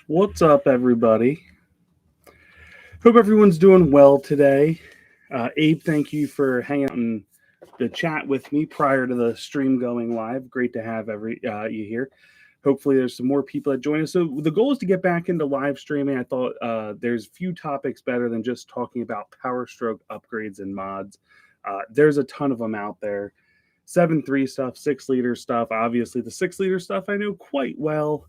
What's up, everybody? Hope everyone's doing well today. Abe, thank you for hanging out in the chat with me prior to the stream going live. Great to have you here. Hopefully, there's some more people that join us. So the goal is to get back into live streaming. I thought there's few topics better than just talking about Powerstroke upgrades and mods. There's a ton of them out there. 7.3 stuff, 6-liter stuff. Obviously, the 6-liter stuff I know quite well.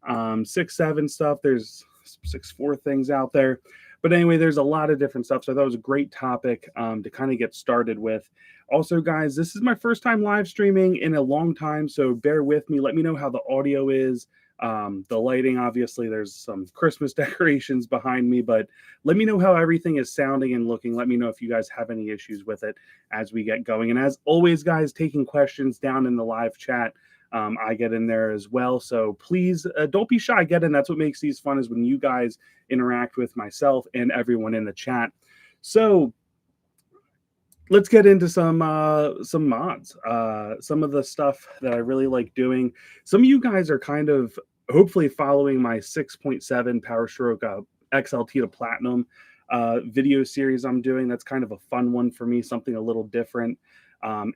6.7 stuff. There's 6.4 things out there. But anyway, there's a lot of different stuff. So that was a great topic to kind of get started with. Also, guys, this is my first time live streaming in a long time. So bear with me. Let me know how the audio is. The lighting, obviously, there's some Christmas decorations behind me, but let me know how everything is sounding and looking. Let me know if you guys have any issues with it as we get going. And as always, guys, taking questions down in the live chat. I get in there as well. So please don't be shy. Get in. That's what makes these fun, is when you guys interact with myself and everyone in the chat. So let's get into some mods. Some of the stuff that I really like doing. Some of you guys are kind of hopefully following my 6.7 Powerstroke XLT to Platinum video series I'm doing. That's kind of a fun one for me, something a little different.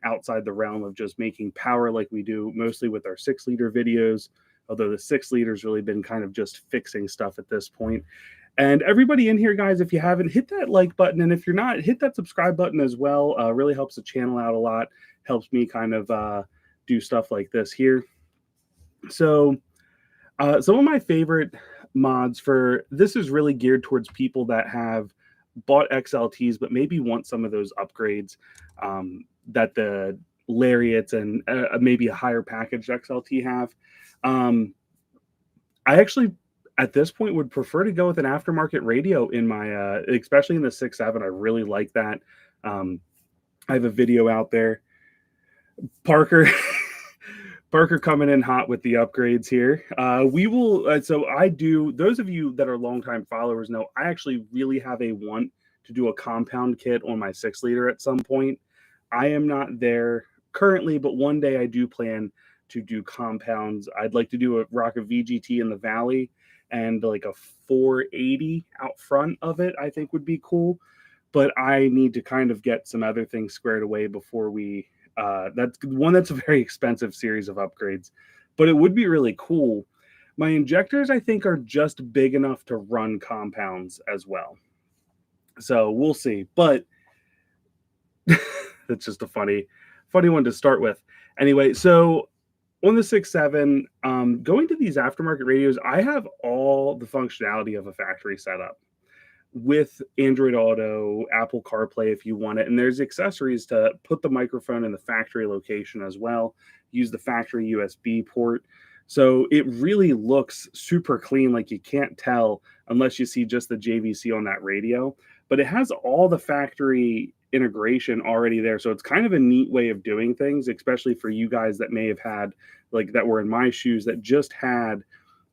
Outside the realm of just making power like we do mostly with our 6-liter videos, although the 6-liter's really been kind of just fixing stuff at this point. And everybody in here, guys, if you haven't, hit that like button. And if you're not, hit that subscribe button as well. Really helps the channel out a lot. Helps me kind of do stuff like this here. So some of my favorite mods for this is really geared towards people that have bought XLTs but maybe want some of those upgrades that the Lariats and maybe a higher packaged XLT have. I actually, at this point, would prefer to go with an aftermarket radio in my, especially in the 6.7. I really like that. I have a video out there. Parker coming in hot with the upgrades here. We will, so I do, those of you that are longtime followers know, I actually really have a want to do a compound kit on my 6-liter at some point. I am not there currently, but one day I do plan to do compounds. I'd like to do a rock a VGT in the Valley and like a 480 out front of it, I think would be cool. But I need to kind of get some other things squared away before we, that's a very expensive series of upgrades, but it would be really cool. My injectors, I think, are just big enough to run compounds as well. So we'll see, but that's just a funny one to start with. Anyway, so on the 6.7, going to these aftermarket radios, I have all the functionality of a factory setup with Android Auto, Apple CarPlay if you want it, and there's accessories to put the microphone in the factory location as well. Use the factory USB port. So it really looks super clean, like you can't tell unless you see just the JVC on that radio. But it has all the factory integration already there. So it's kind of a neat way of doing things, especially for you guys that may have had, like that were in my shoes, that just had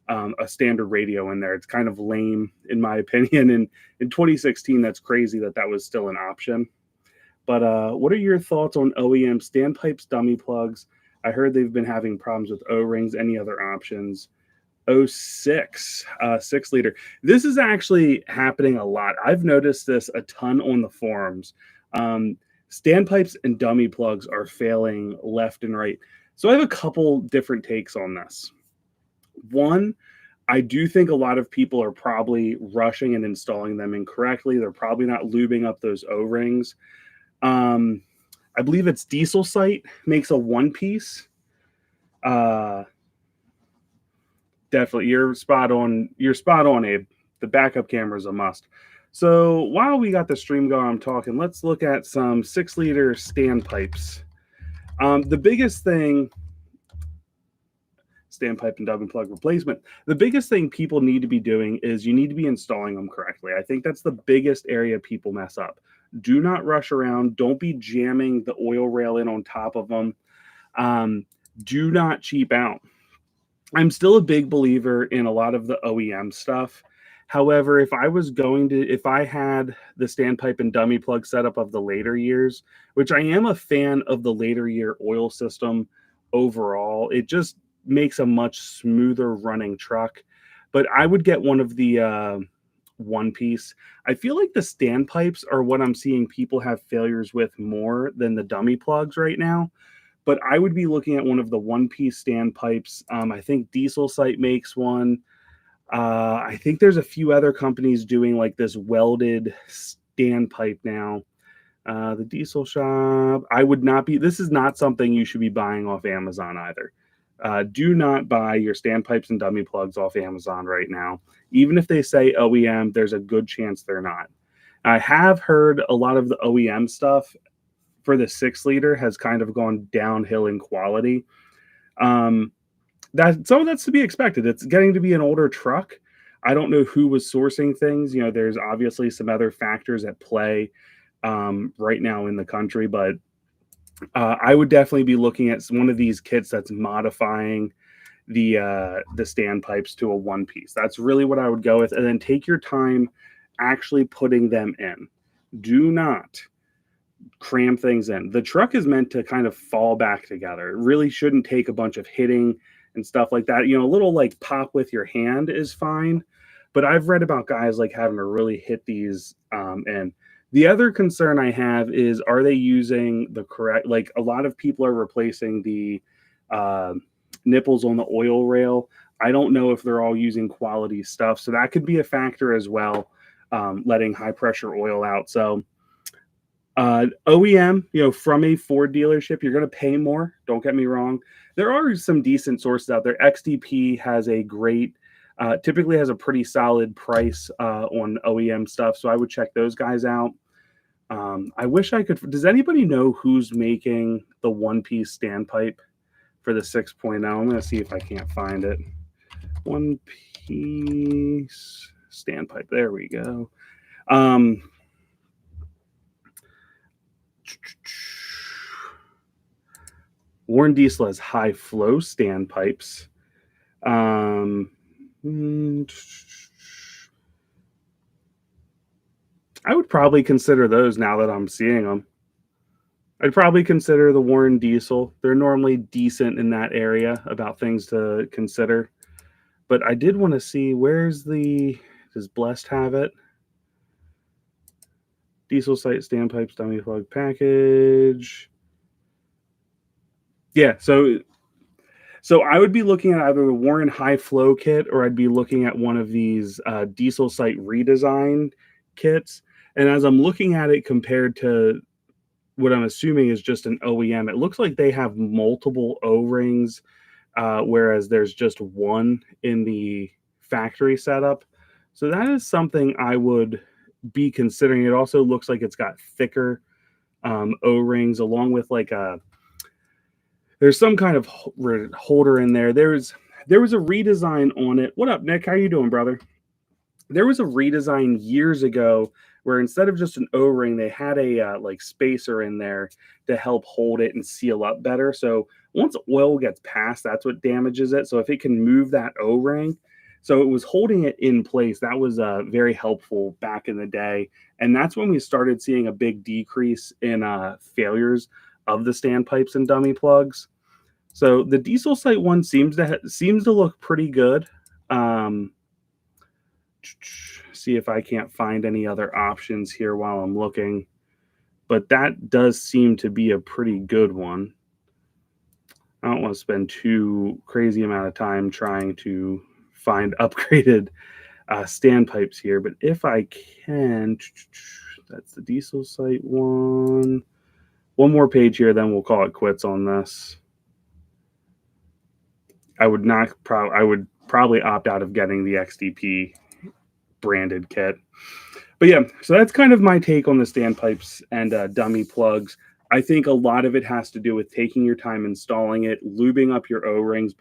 a standard radio in there. It's kind of lame, in my opinion. And in 2016, that's crazy that was still an option. But what are your thoughts on OEM standpipes, dummy plugs? I heard they've been having problems with O-rings. Any other options? 06 6-liter. This is actually happening a lot. I've noticed this a ton on the forums. Standpipes and dummy plugs are failing left and right. So I have a couple different takes on this. One, I do think a lot of people are probably rushing and installing them incorrectly. They're probably not lubing up those O-rings. I believe it's Diesel Site makes a one-piece. Definitely, you're spot on. You're spot on, Abe. The backup camera is a must. So while we got the stream going, I'm talking, let's look at some 6-liter standpipes. The biggest thing, standpipe and dummy plug replacement, the biggest thing people need to be doing is you need to be installing them correctly. I think that's the biggest area people mess up. Do not rush around. Don't be jamming the oil rail in on top of them. Do not cheap out. I'm still a big believer in a lot of the OEM stuff. However, if I had the standpipe and dummy plug setup of the later years, which I am a fan of the later year oil system overall, it just makes a much smoother running truck. but I would get one of the one piece. I feel like the standpipes are what I'm seeing people have failures with more than the dummy plugs right now. But I would be looking at one of the one piece standpipes. I think Diesel Site makes one. I think there's a few other companies doing like this welded standpipe now. The Diesel Shop. I would not be. This is not something you should be buying off Amazon either. Do not buy your standpipes and dummy plugs off Amazon right now. Even if they say OEM, there's a good chance they're not. I have heard a lot of the OEM stuff for the 6 liter has kind of gone downhill in quality. That's to be expected. It's getting to be an older truck. I don't know who was sourcing things. You know, there's obviously some other factors at play right now in the country, but I would definitely be looking at one of these kits that's modifying the standpipes to a one piece. That's really what I would go with, and then take your time actually putting them in. Do not cram things in. The truck is meant to kind of fall back together. It really shouldn't take a bunch of hitting and stuff like that. You know, a little like pop with your hand is fine, but I've read about guys like having to really hit these in. The other concern I have is, are they using the correct, like a lot of people are replacing the nipples on the oil rail. I don't know if they're all using quality stuff. So that could be a factor as well, letting high pressure oil out. So OEM, you know, from a Ford dealership, you're going to pay more. Don't get me wrong. There are some decent sources out there. XDP has a great, typically has a pretty solid price on OEM stuff. So I would check those guys out. I wish I could. Does anybody know who's making the one piece standpipe for the 6.0? I'm going to see if I can't find it. One piece standpipe. There we go. Warren Diesel has high flow standpipes. I would probably consider those now that I'm seeing them. I'd probably consider the Warren Diesel. They're normally decent in that area about things to consider. But I did want to see, does Blessed have it? Diesel Site standpipes dummy plug package. Yeah, so I would be looking at either the Warren High Flow kit, or I'd be looking at one of these Diesel Site redesigned kits. And as I'm looking at it compared to what I'm assuming is just an OEM, it looks like they have multiple O-rings, whereas there's just one in the factory setup. So that is something I would be considering. It also looks like it's got thicker O-rings, along with like there's some kind of holder in there. There was a redesign on it. What up, Nick? How you doing, brother? There was a redesign years ago where instead of just an O-ring, they had a like spacer in there to help hold it and seal up better. So once oil gets past, that's what damages it. So if it can move that O-ring, so it was holding it in place. That was very helpful back in the day. And that's when we started seeing a big decrease in failures of the standpipes and dummy plugs. So the Diesel Site one seems to look pretty good. See if I can't find any other options here while I'm looking, but that does seem to be a pretty good one. I don't want to spend too crazy amount of time trying to find upgraded standpipes here, but if I can, that's the Diesel Site one. One more page here, then we'll call it quits on this. I would probably opt out of getting the XDP branded kit. But yeah, so that's kind of my take on the standpipes and dummy plugs. I think a lot of it has to do with taking your time installing it, lubing up your O-rings.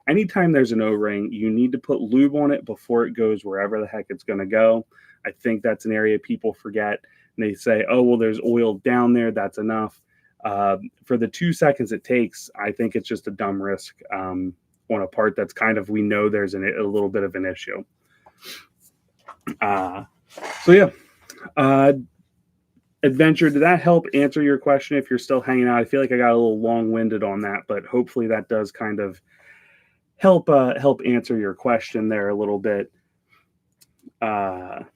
Anytime there's an O-ring, you need to put lube on it before it goes wherever the heck it's going to go. I think that's an area people forget. And they say, oh, well, there's oil down there. That's enough. For the 2 seconds it takes, I think it's just a dumb risk on a part that's kind of, we know there's a little bit of an issue. So yeah, Adventure, did that help answer your question? If you're still hanging out, I feel like I got a little long-winded on that, but hopefully that does kind of help answer your question there a little bit. The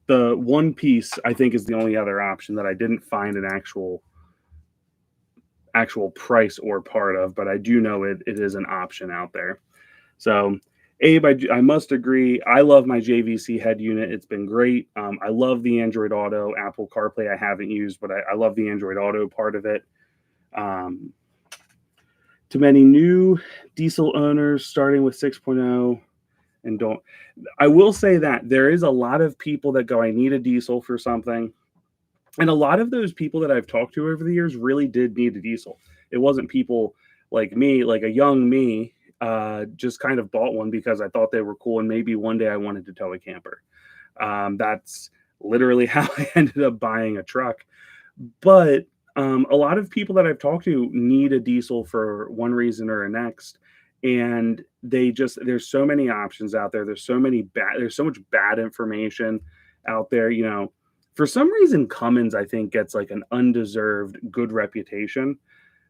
one piece I think is the only other option that I didn't find an actual price or part of, but I do know it is an option out there. So, Abe, I must agree. I love my JVC head unit. It's been great. I love the Android Auto, Apple CarPlay. I haven't used, but I love the Android Auto part of it. To many new diesel owners starting with 6.0 and don't. I will say that there is a lot of people that go, I need a diesel for something. And a lot of those people that I've talked to over the years really did need a diesel. It wasn't people like me, like a young me, just kind of bought one because I thought they were cool and maybe one day I wanted to tow a camper. That's literally how I ended up buying a truck. But a lot of people that I've talked to need a diesel for one reason or the next. And there's so many options out there. There's so much bad information out there. For some reason, Cummins, I think, gets like an undeserved good reputation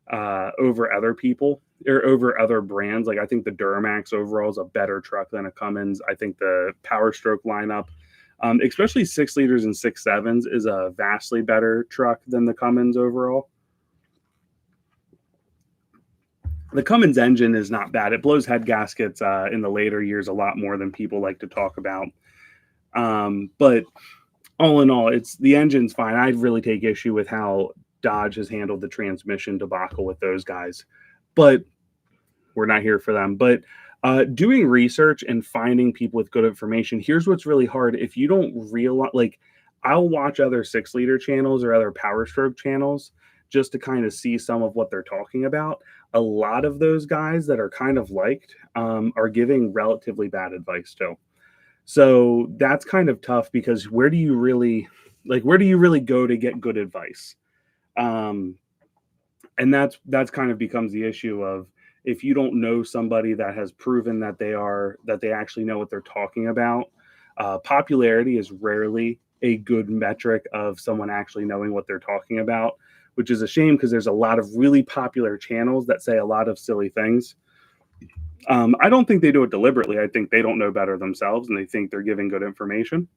over other people or over other brands. Like I think the Duramax overall is a better truck than a Cummins. I think the Powerstroke lineup, especially 6 liters and 6.7s, is a vastly better truck than the Cummins overall. The Cummins engine is not bad. It blows head gaskets in the later years a lot more than people like to talk about. But all in all, the engine's fine. I'd really take issue with how Dodge has handled the transmission debacle with those guys, but we're not here for them. But doing research and finding people with good information, here's what's really hard. If you don't realize, like, I'll watch other 6-liter channels or other Powerstroke channels just to kind of see some of what they're talking about. A lot of those guys that are kind of liked are giving relatively bad advice too. So that's kind of tough because where do you really go to get good advice? And that's kind of becomes the issue of, if you don't know somebody that has proven that they actually know what they're talking about. Popularity is rarely a good metric of someone actually knowing what they're talking about, which is a shame because there's a lot of really popular channels that say a lot of silly things. I don't think they do it deliberately. I think they don't know better themselves and they think they're giving good information.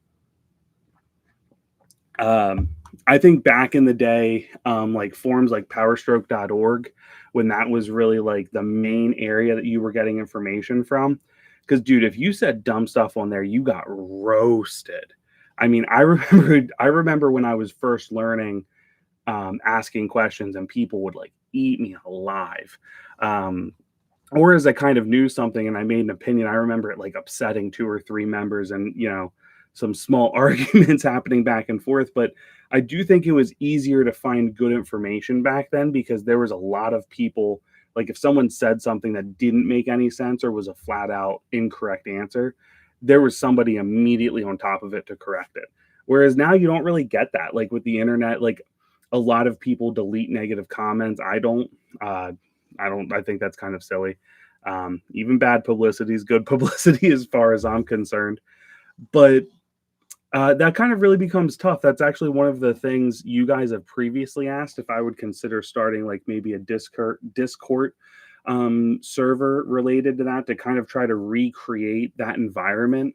I think back in the day, like forums like powerstroke.org, when that was really like the main area that you were getting information from. Because, dude, if you said dumb stuff on there, you got roasted. I mean, I remember when I was first learning, asking questions and people would like eat me alive. Or as I kind of knew something and I made an opinion, I remember it like upsetting 2 or 3 members and, some small arguments happening back and forth. But I do think it was easier to find good information back then because there was a lot of people, like if someone said something that didn't make any sense or was a flat out incorrect answer, there was somebody immediately on top of it to correct it. Whereas now you don't really get that. Like with the internet, like a lot of people delete negative comments. I think that's kind of silly. Even bad publicity is good publicity as far as I'm concerned. But that kind of really becomes tough. That's actually one of the things you guys have previously asked if I would consider starting like maybe a Discord server related to that, to kind of try to recreate that environment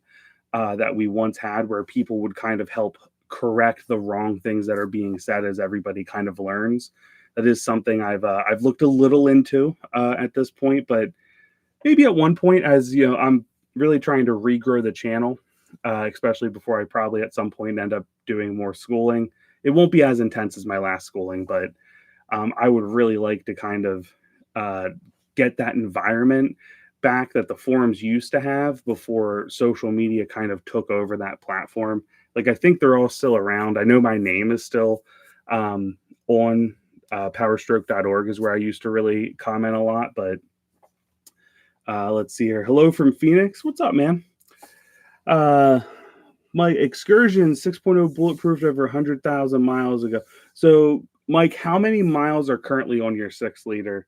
that we once had, where people would kind of help correct the wrong things that are being said as everybody kind of learns. That is something I've looked a little into at this point, but maybe at one point, as I'm really trying to regrow the channel. Especially before I probably at some point end up doing more schooling. It won't be as intense as my last schooling, but I would really like to kind of get that environment back that the forums used to have before social media kind of took over that platform. Like I think they're all still around. I know my name is still on powerstroke.org is where I used to really comment a lot, but let's see here. Hello from Phoenix. What's up, man? My Excursion 6.0 bulletproofed over 100,000 miles ago. So, Mike, how many miles are currently on your 6-liter?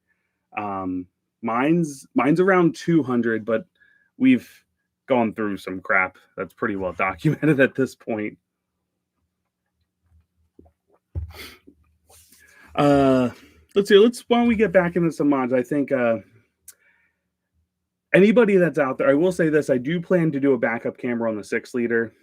Mine's around 200, but we've gone through some crap that's pretty well documented at this point. Let's see. Why don't we get back into some mods? I think Anybody that's out there, I will say this, I do plan to do a backup camera on the 6 liter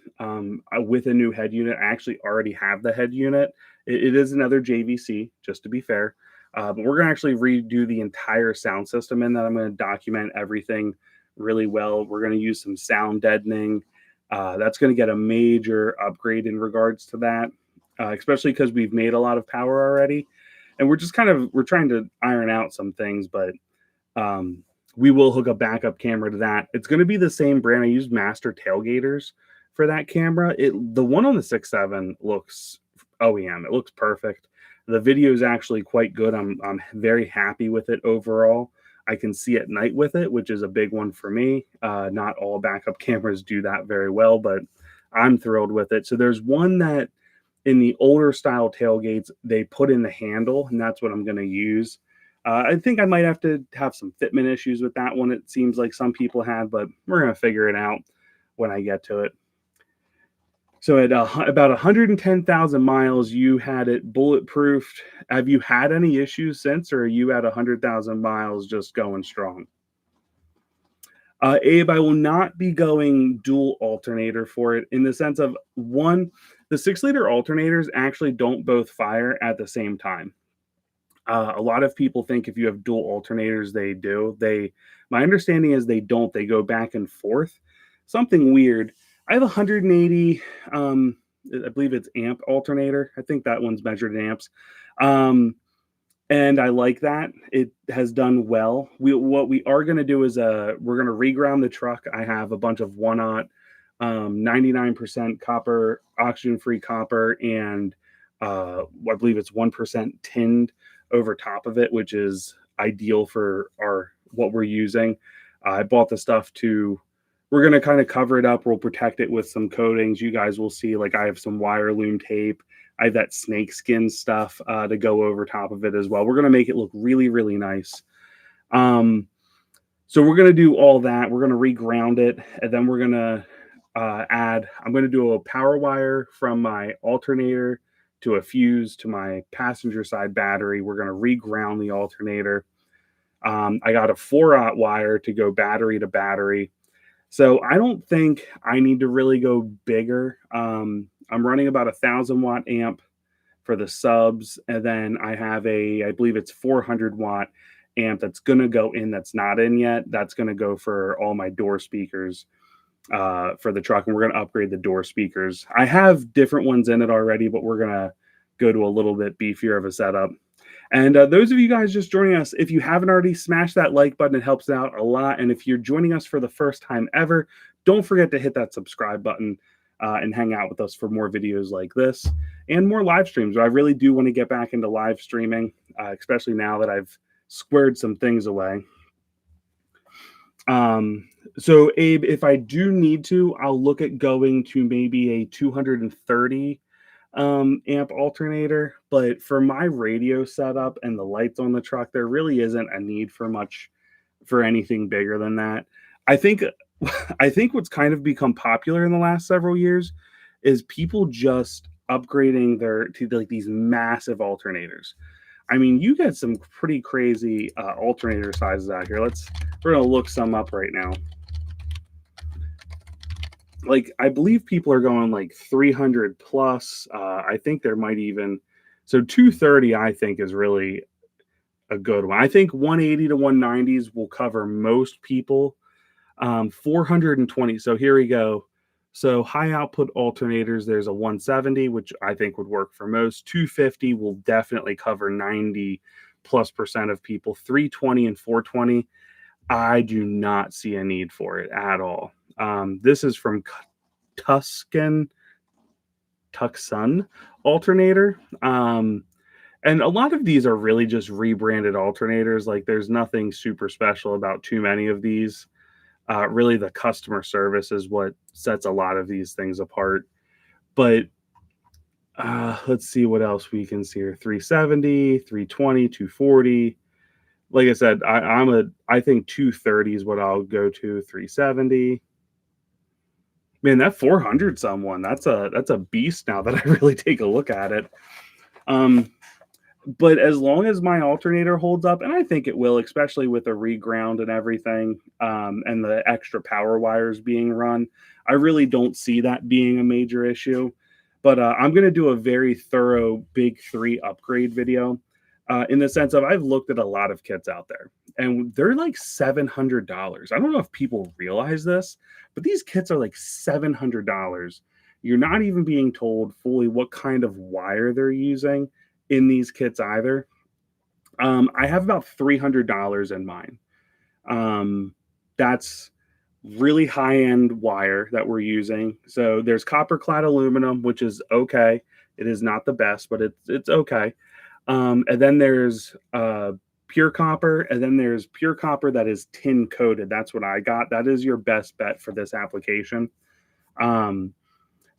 with a new head unit. I actually already have the head unit. It is another JVC, just to be fair. But we're going to actually redo the entire sound system in that. I'm going to document everything really well. We're going to use some sound deadening. That's going to get a major upgrade in regards to that, especially because we've made a lot of power already. And we're just we're trying to iron out some things, but um, we will hook a backup camera to that. It's going to be the same brand. I used Master Tailgaters for that camera. The one on the 6.7 looks OEM. It looks perfect. The video is actually quite good. I'm very happy with it overall. I can see at night with it, which is a big one for me. Not all backup cameras do that very well, but I'm thrilled with it. So there's one that in the older style tailgates, they put in the handle, and that's what I'm going to use. I think I might have to have some fitment issues with that one. It seems like some people had, but we're going to figure it out when I get to it. So at about 110,000 miles, you had it bulletproofed. Have you had any issues since, or are you at 100,000 miles just going strong? Abe, I will not be going dual alternator for it in the sense of one, the 6 liter alternators actually don't both fire at the same time. A lot of people think if you have dual alternators, they do. My understanding is they don't. They go back and forth. Something weird. I have 180, I believe it's amp alternator. I think that one's measured in amps. And I like that. It has done well. What we are going to do is we're going to reground the truck. I have a bunch of 1/0, 99% copper, oxygen-free copper, and I believe it's 1% tinned over top of it, which is ideal for what we're using. I bought the stuff we're going to kind of cover it up. We'll protect it with some coatings. You guys will see, like, I have some wire loom tape. I have that snake skin stuff to go over top of it as well. We're going to make it look really, really nice. So we're going to do all that. We're going to reground it, and then we're going to I'm going to do a power wire from my alternator to a fuse to my passenger side battery. We're going to reground the alternator. I got a 4/0 wire to go battery to battery. So I don't think I need to really go bigger. I'm running about 1,000-watt amp for the subs, and then I have I believe it's 400-watt amp that's going to go in that's not in yet. That's going to go for all my door speakers for the truck, and we're going to upgrade the door speakers. I have different ones in it already, but we're going to go to a little bit beefier of a setup. And those of you guys just joining us, if you haven't already, smash that like button. It helps out a lot. And if you're joining us for the first time ever, don't forget to hit that subscribe button and hang out with us for more videos like this and more live streams. I really do want to get back into live streaming, especially now that I've squared some things away. So Abe, if I do need to, I'll look at going to maybe a 230 amp alternator, but for my radio setup and the lights on the truck, there really isn't a need for anything bigger than that. I think what's kind of become popular in the last several years is people just upgrading to like these massive alternators. I mean, you get some pretty crazy alternator sizes out here. We're gonna look some up right now. Like, I believe people are going like 300 plus. I think there might even, so 230, I think, is really a good one. I think 180 to 190s will cover most people. 420. So here we go. So high output alternators, there's a 170, which I think would work for most. 250 will definitely cover 90+% of people. 320 and 420, I do not see a need for it at all. This is from Tucson alternator. And a lot of these are really just rebranded alternators. Like, there's nothing super special about too many of these. Really, the customer service is what sets a lot of these things apart. But let's see what else we can see here. 370, 320, 240. Like I said, I think 230 is what I'll go to. 370. Man, that 400 someone, that's a beast now that I really take a look at it. But as long as my alternator holds up, and I think it will, especially with the reground and everything, and the extra power wires being run, I really don't see that being a major issue. But I'm going to do a very thorough big three upgrade video, in the sense of I've looked at a lot of kits out there, and they're like $700. I don't know if people realize this, but these kits are like $700. You're not even being told fully what kind of wire they're using in these kits either. I have about $300 in mine. That's really high end wire that we're using. So there's copper clad aluminum, which is okay. It is not the best, but it's okay. And then there's pure copper, and then there's pure copper that is tin coated. That's what I got. That is your best bet for this application.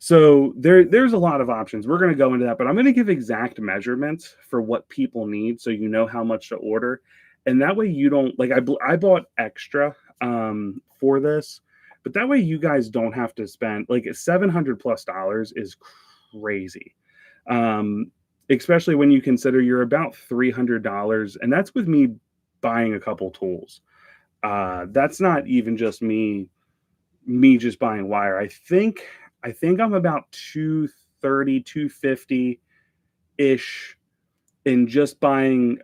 So there's a lot of options. We're going to go into that, but I'm going to give exact measurements for what people need, so you know how much to order, and that way you don't like. I bought extra for this, but that way you guys don't have to spend like $700+ is crazy, especially when you consider you're about $300, and that's with me buying a couple tools. That's not even just me just buying wire. I think I'm about 230, 250 ish in just buying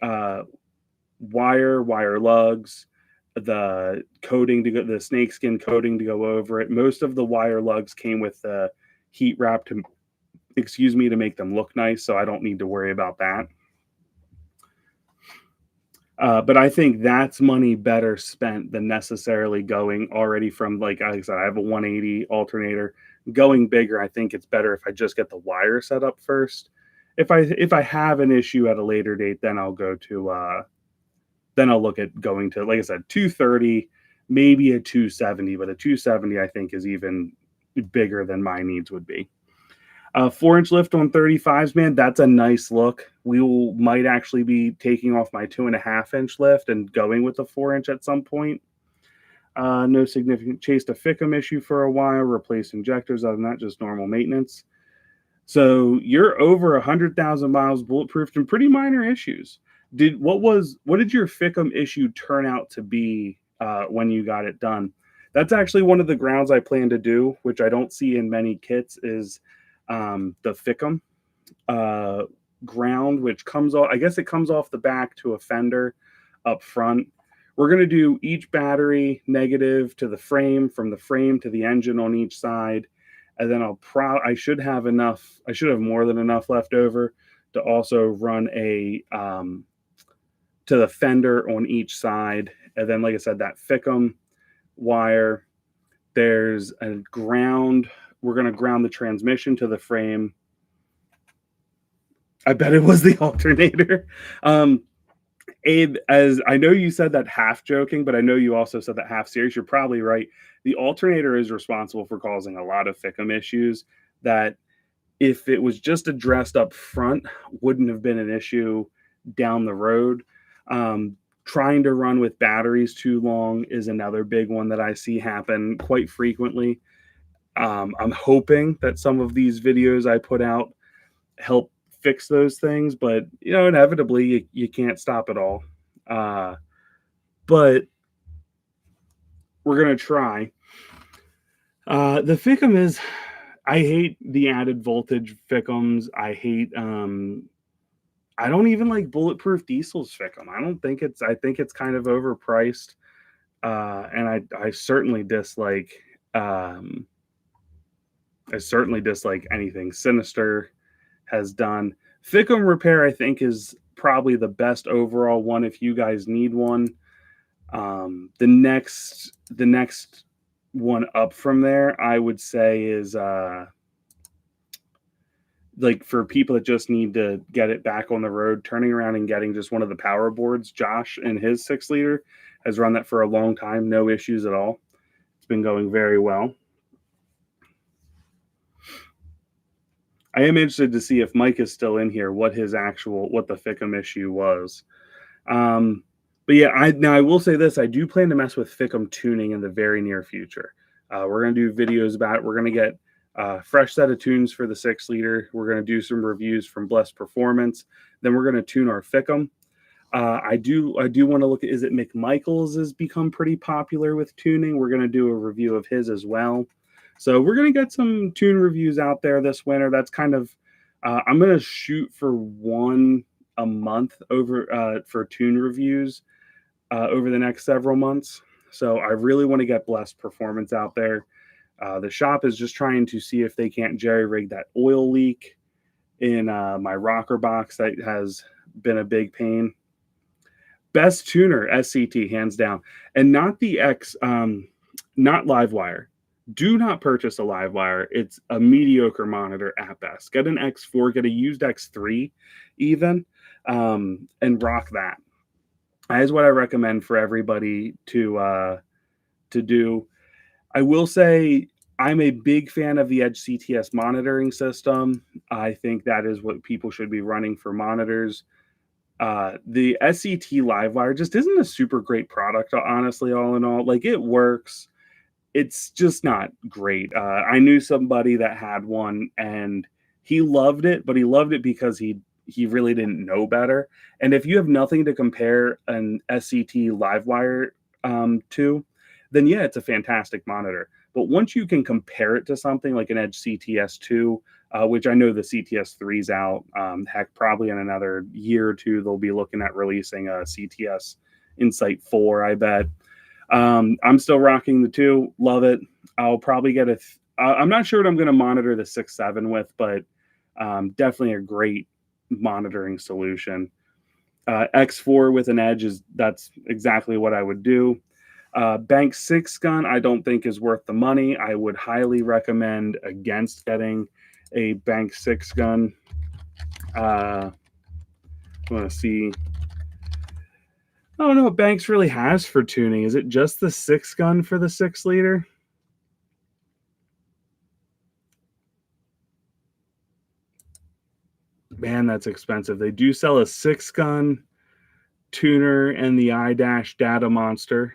wire lugs, the coating to go, the snakeskin coating to go over it. Most of the wire lugs came with the heat wrap to make them look nice, so I don't need to worry about that. But I think that's money better spent than necessarily going already from, like I said, I have a 180 alternator. Going bigger, I think it's better if I just get the wire set up first. If I have an issue at a later date, then I'll go to then I'll look at going to, like I said, 230, maybe a 270, but a 270 I think is even bigger than my needs would be. 4-inch lift on 35s, man, that's a nice look. Might actually be taking off my 2.5-inch lift and going with the 4-inch at some point. No significant chased a FICM issue for a while, replaced injectors, other than that, just normal maintenance. So you're over 100,000 miles bulletproofed and pretty minor issues. What did your FICM issue turn out to be when you got it done? That's actually one of the grounds I plan to do, which I don't see in many kits, is the FICM ground, which comes off, I guess it comes off the back to a fender up front. We're going to do each battery negative to the frame, from the frame to the engine on each side. And then I should have more than enough left over to also run a, to the fender on each side. And then, like I said, that FICM wire, there's a ground. We're going to ground the transmission to the frame. I bet it was the alternator. Abe, as I know you said that half joking, but I know you also said that half serious. You're probably right. The alternator is responsible for causing a lot of FICM issues that, if it was just addressed up front, wouldn't have been an issue down the road. Trying to run with batteries too long is another big one that I see happen quite frequently. I'm hoping that some of these videos I put out help fix those things, but inevitably you can't stop it all. But we're gonna try. The FICM is, I hate the added voltage FICMs. I don't even like Bulletproof Diesel's FICM. I think it's kind of overpriced. And I certainly dislike anything Sinister has done. FICM repair, I think, is probably the best overall one if you guys need one. The next one up from there, I would say, is like for people that just need to get it back on the road, turning around and getting just one of the power boards. Josh and his 6-liter has run that for a long time, no issues at all. It's been going very well. I am interested to see if Mike is still in here, what the FICM issue was. But yeah, I will say this: I do plan to mess with FICM tuning in the very near future. We're going to do videos about it. We're going to get Fresh set of tunes for the 6-liter. We're going to do some reviews from Blessed Performance. Then we're going to tune our Fickum. I do want to look at, is it McMichael's has become pretty popular with tuning. We're going to do a review of his as well. So we're going to get some tune reviews out there this winter. That's kind of, I'm going to shoot for one a month over for tune reviews over the next several months. So I really want to get Blessed Performance out there. The shop is just trying to see if they can't jerry rig that oil leak in my rocker box that has been a big pain. Best tuner, SCT, hands down. And not the not Livewire. Do not purchase a Livewire. It's a mediocre monitor at best. Get an X4, get a used X3 even, and rock that. That is what I recommend for everybody to do. I will say I'm a big fan of the Edge CTS monitoring system. I think that is what people should be running for monitors. The SCT Livewire just isn't a super great product, honestly, all in all. Like, it works. It's just not great. I knew somebody that had one and he loved it, but he loved it because he really didn't know better. And if you have nothing to compare an SCT Livewire to, then yeah, it's a fantastic monitor. But once you can compare it to something like an Edge CTS2, which I know the CTS3's out, heck, probably in another year or two, they'll be looking at releasing a CTS Insight 4, I bet. I'm still rocking the 2. Love it. I'll probably get I'm not sure what I'm going to monitor the 6.7 with, but definitely a great monitoring solution. X4 with an Edge that's exactly what I would do. Bank 6 gun, I don't think is worth the money. I would highly recommend against getting a Bank 6 gun. I want to see. I don't know what Banks really has for tuning. Is it just the 6 gun for the 6-liter? Man, that's expensive. They do sell a 6 gun tuner and the iDash Data Monster,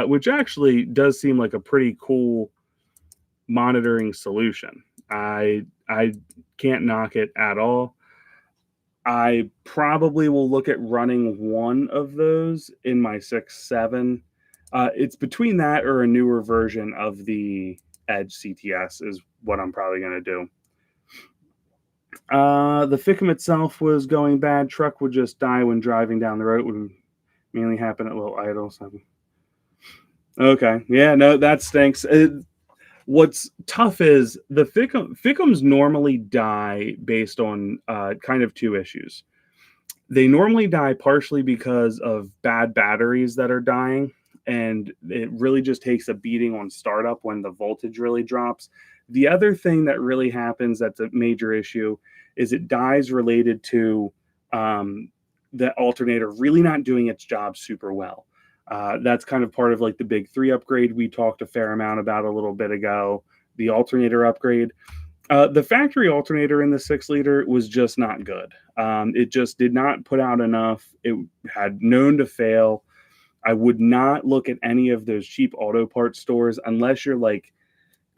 which actually does seem like a pretty cool monitoring solution. I can't knock it at all. I probably will look at running one of those in my 6.7. It's between that or a newer version of the Edge CTS is what I'm probably going to do. The Fickum itself was going bad. Truck would just die when driving down the road. It would mainly happen at low idle. So. Okay. Yeah, no, that stinks. What's tough is the Fickums normally die based on kind of 2 issues. They normally die partially because of bad batteries that are dying, and it really just takes a beating on startup when the voltage really drops. The other thing that really happens that's a major issue is it dies related to the alternator really not doing its job super well. That's kind of part of like the big 3 upgrade we talked a fair amount about a little bit ago, the alternator upgrade. The factory alternator in the 6-liter was just not good. It just did not put out enough. It had known to fail. I would not look at any of those cheap auto parts stores unless you're like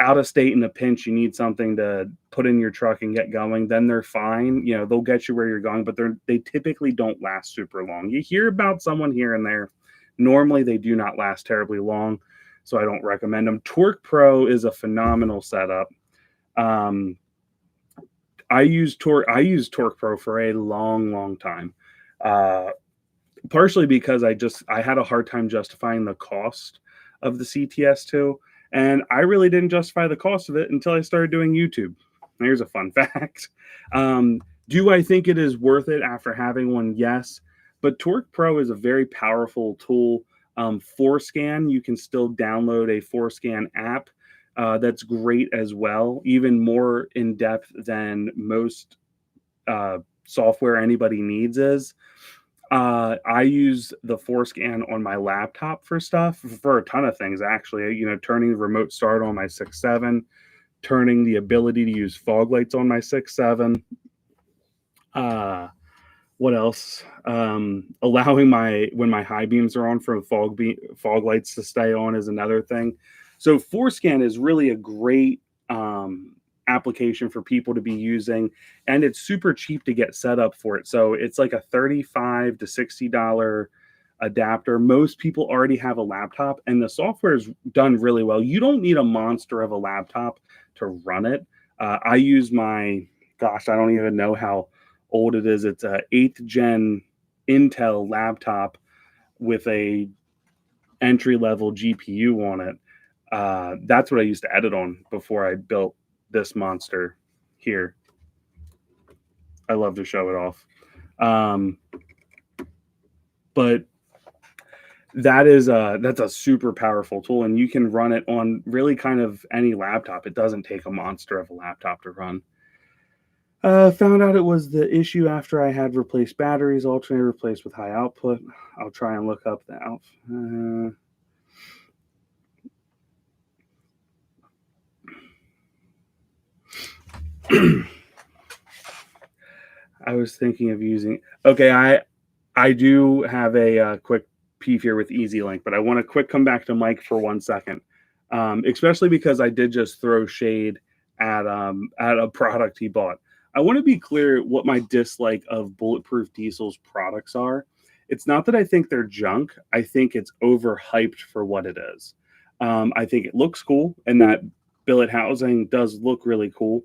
out of state in a pinch, you need something to put in your truck and get going. Then they're fine. You know, they'll get you where you're going, but they typically don't last super long. You hear about someone here and there. Normally, they do not last terribly long, so I don't recommend them. Torque Pro is a phenomenal setup. I used Torque Pro for a long time, partially because I had a hard time justifying the cost of the CTS2, and I really didn't justify the cost of it until I started doing YouTube. Here's a fun fact. Do I think it is worth it after having one? Yes. But Torque Pro is a very powerful tool. 4Scan, you can still download a 4Scan app. That's great as well, even more in depth than most software anybody needs is. I use the 4Scan on my laptop for stuff, for a ton of things, actually. You know, turning the remote start on my 6.7, turning the ability to use fog lights on my 6.7. What else? Allowing when my high beams are on for fog lights to stay on is another thing. So 4Scan is really a great application for people to be using, and it's super cheap to get set up for it. So it's like a $35 to $60 adapter. Most people already have a laptop, and the software is done really well. You don't need a monster of a laptop to run it. I use my, gosh, I don't even know how old it is. It's a 8th gen Intel laptop with a entry level GPU on it. That's what I used to edit on before I built this monster here. I love to show it off. But that's a super powerful tool, and you can run it on really kind of any laptop. It doesn't take a monster of a laptop to run. Found out it was the issue after I had replaced batteries, alternator replaced with high output. I'll try and look up the output. I was thinking of using. Okay, I do have a quick peep here with EasyLink, but I want to quick come back to Mike for 1 second, especially because I did just throw shade at a product he bought. I want to be clear what my dislike of Bulletproof Diesel's products are. It's not that I think they're junk. I think it's overhyped for what it is. I think it looks cool, and that billet housing does look really cool.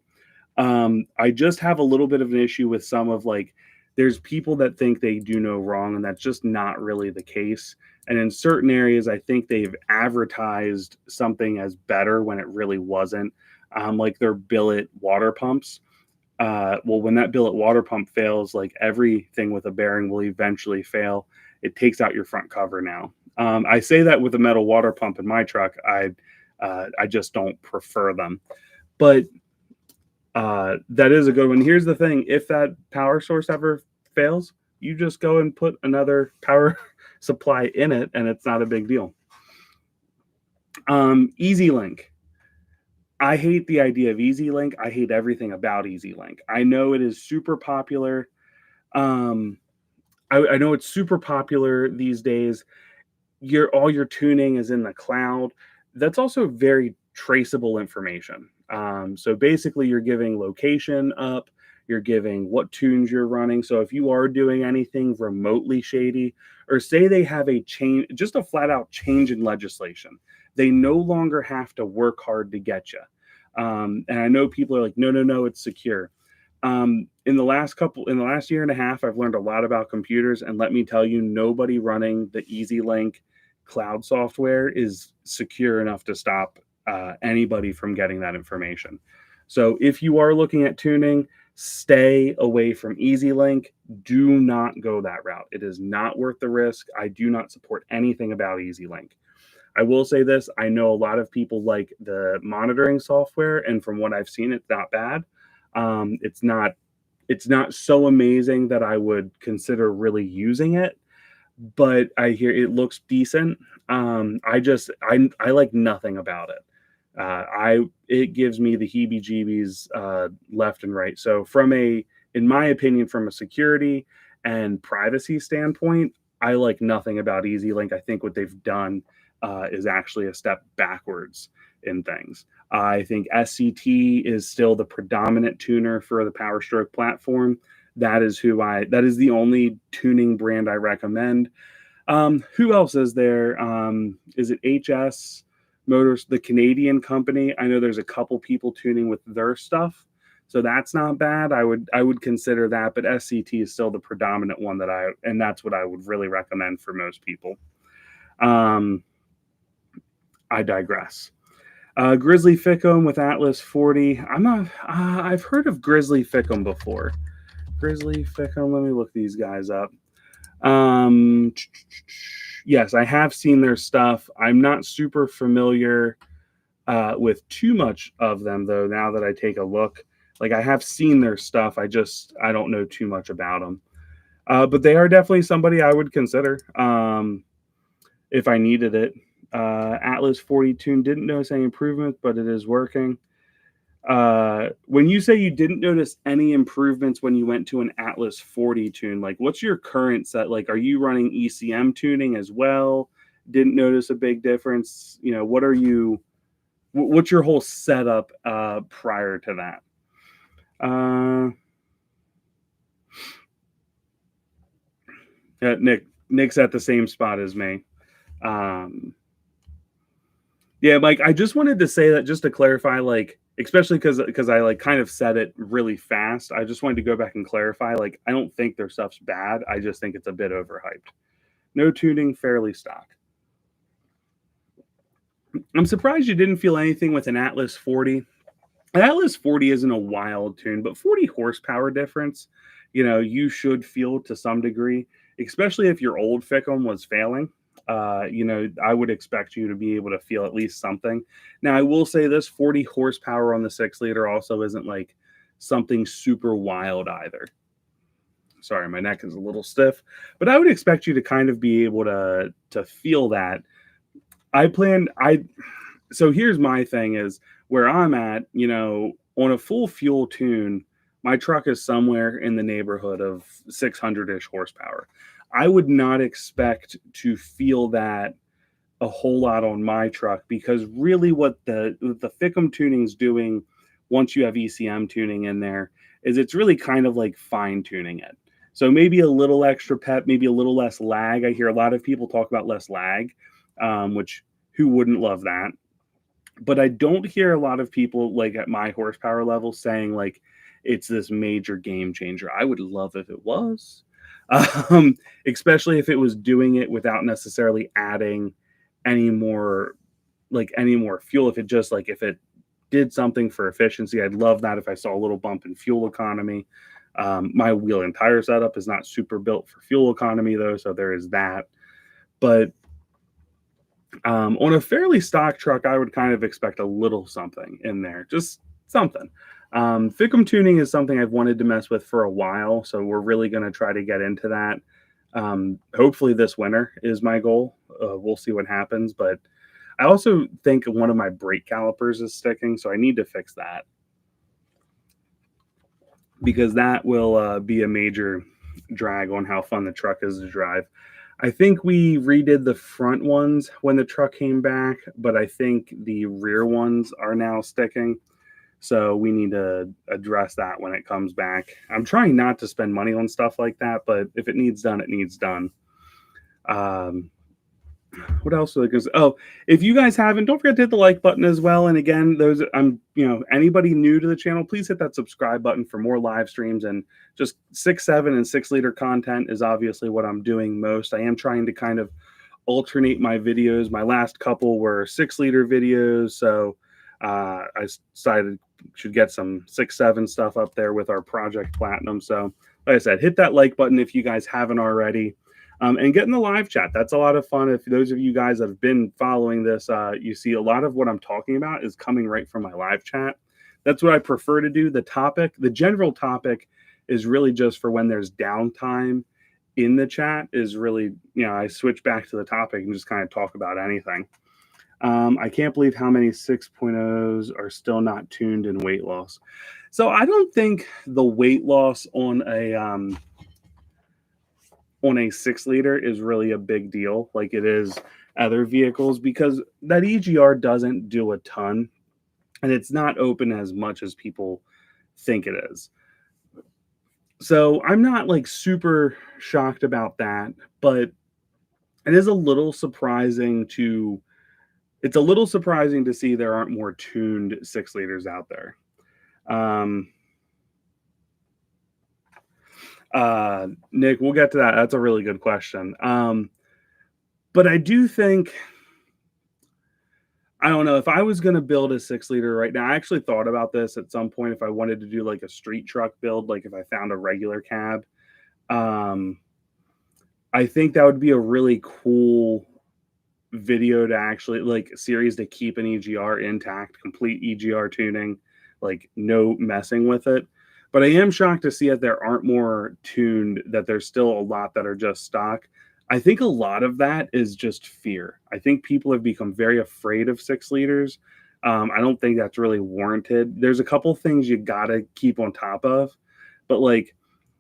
I just have a little bit of an issue with some of like, there's people that think they do no wrong, and that's just not really the case. And in certain areas, I think they've advertised something as better when it really wasn't. Like their billet water pumps. Well, when that billet water pump fails, like everything with a bearing will eventually fail. It takes out your front cover now. I say that with a metal water pump in my truck. I just don't prefer them, but that is a good one. Here's the thing: if that power source ever fails, you just go and put another power supply in it, and it's not a big deal. EasyLink. I hate the idea of EasyLink. I hate everything about EasyLink. I know it is super popular. I know it's super popular these days. All your tuning is in the cloud. That's also very traceable information. So basically, you're giving location up. You're giving what tunes you're running. So if you are doing anything remotely shady, or say they have a change, just a flat out change in legislation, they no longer have to work hard to get you. And I know people are like, no, it's secure. In the last year and a half, I've learned a lot about computers, and let me tell you, nobody running the EasyLink cloud software is secure enough to stop anybody from getting that information. So if you are looking at tuning, stay away from EasyLink. Do not go that route. It is not worth the risk. I do not support anything about EasyLink. I will say this: I know a lot of people like the monitoring software, and from what I've seen, it's not bad. It's not so amazing that I would consider really using it, but I hear it looks decent. I like nothing about it. It gives me the heebie-jeebies left and right. So in my opinion, from a security and privacy standpoint, I like nothing about EasyLink. I think what they've done is actually a step backwards in things. I think SCT is still the predominant tuner for the Powerstroke platform. That is the only tuning brand I recommend. Who else is there? Is it HS Motors, the Canadian company? I know there's a couple people tuning with their stuff, so that's not bad. I would consider that, but SCT is still the predominant one and that's what I would really recommend for most people. I digress. Grizzly Fickum with Atlas 40. I've heard of Grizzly Fickum before. Grizzly Fickum. Let me look these guys up. Yes, I have seen their stuff. I'm not super familiar with too much of them, though, now that I take a look. Like, I have seen their stuff. I don't know too much about them. But they are definitely somebody I would consider if I needed it. Atlas 40 tune, didn't notice any improvements, but it is working. When you say you didn't notice any improvements when you went to an Atlas 40 tune, like what's your current set? Like, are you running ECM tuning as well? Didn't notice a big difference? What are you What's your whole setup prior to that? Nick's at the same spot as me. Um, yeah, Mike, I just wanted to say that just to clarify, like, especially because I like kind of said it really fast. I just wanted to go back and clarify. Like, I don't think their stuff's bad. I just think it's a bit overhyped. No tuning, fairly stock. I'm surprised you didn't feel anything with an Atlas 40. An Atlas 40 isn't a wild tune, but 40 horsepower difference, you should feel to some degree, especially if your old Fickum was failing. I would expect you to be able to feel at least something. Now, I will say this 40 horsepower on the 6 liter also isn't like something super wild either. Sorry, my neck is a little stiff, but I would expect you to kind of be able to feel that. So here's my thing is where I'm at, on a full fuel tune, my truck is somewhere in the neighborhood of 600-ish horsepower. I would not expect to feel that a whole lot on my truck because really what the Fickum tuning is doing once you have ECM tuning in there is it's really kind of like fine tuning it. So maybe a little extra pep, maybe a little less lag. I hear a lot of people talk about less lag, which who wouldn't love that? But I don't hear a lot of people like at my horsepower level saying like it's this major game changer. I would love if it was, um, especially if it was doing it without necessarily adding any more any more fuel. If it just like if it did something for efficiency, I'd love that. If I saw a little bump in fuel economy. My wheel and tire setup is not super built for fuel economy though, so there is that. But on a fairly stock truck, I would kind of expect a little something in there, just something. Fickum tuning is something I've wanted to mess with for a while, so we're really going to try to get into that. Hopefully, this winter is my goal. We'll see what happens, but I also think one of my brake calipers is sticking, so I need to fix that because that will be a major drag on how fun the truck is to drive. I think we redid the front ones when the truck came back, but I think the rear ones are now sticking. So we need to address that when it comes back. I'm trying not to spend money on stuff like that, but if it needs done, it needs done. What else? If you guys haven't, don't forget to hit the like button as well. And again, anybody new to the channel, please hit that subscribe button for more live streams. And just 6, 7, and 6 liter content is obviously what I'm doing most. I am trying to kind of alternate my videos. My last couple were 6 liter videos, so I decided should get some 6, 7 stuff up there with our Project Platinum. So, like I said, hit that like button if you guys haven't already. And get in the live chat. That's a lot of fun. If those of you guys that have been following this, you see a lot of what I'm talking about is coming right from my live chat. That's what I prefer to do. The general topic is really just for when there's downtime in the chat is really, I switch back to the topic and just kind of talk about anything. I can't believe how many 6.0s are still not tuned in weight loss. So I don't think the weight loss on a 6 liter is really a big deal like it is other vehicles because that EGR doesn't do a ton and it's not open as much as people think it is. So I'm not like super shocked about that, but it is a little surprising to see there aren't more tuned 6 liters out there. Nick, we'll get to that. That's a really good question. But I do think, I don't know, if I was going to build a 6 liter right now, I actually thought about this at some point if I wanted to do like a street truck build, like if I found a regular cab. I think that would be a really cool video to actually like series to keep an EGR intact, complete EGR tuning, like no messing with it. But I am shocked to see that there aren't more tuned, that there's still a lot that are just stock. I think a lot of that is just fear. I think people have become very afraid of 6 liters. I don't think that's really warranted. There's a couple things you gotta keep on top of, but like,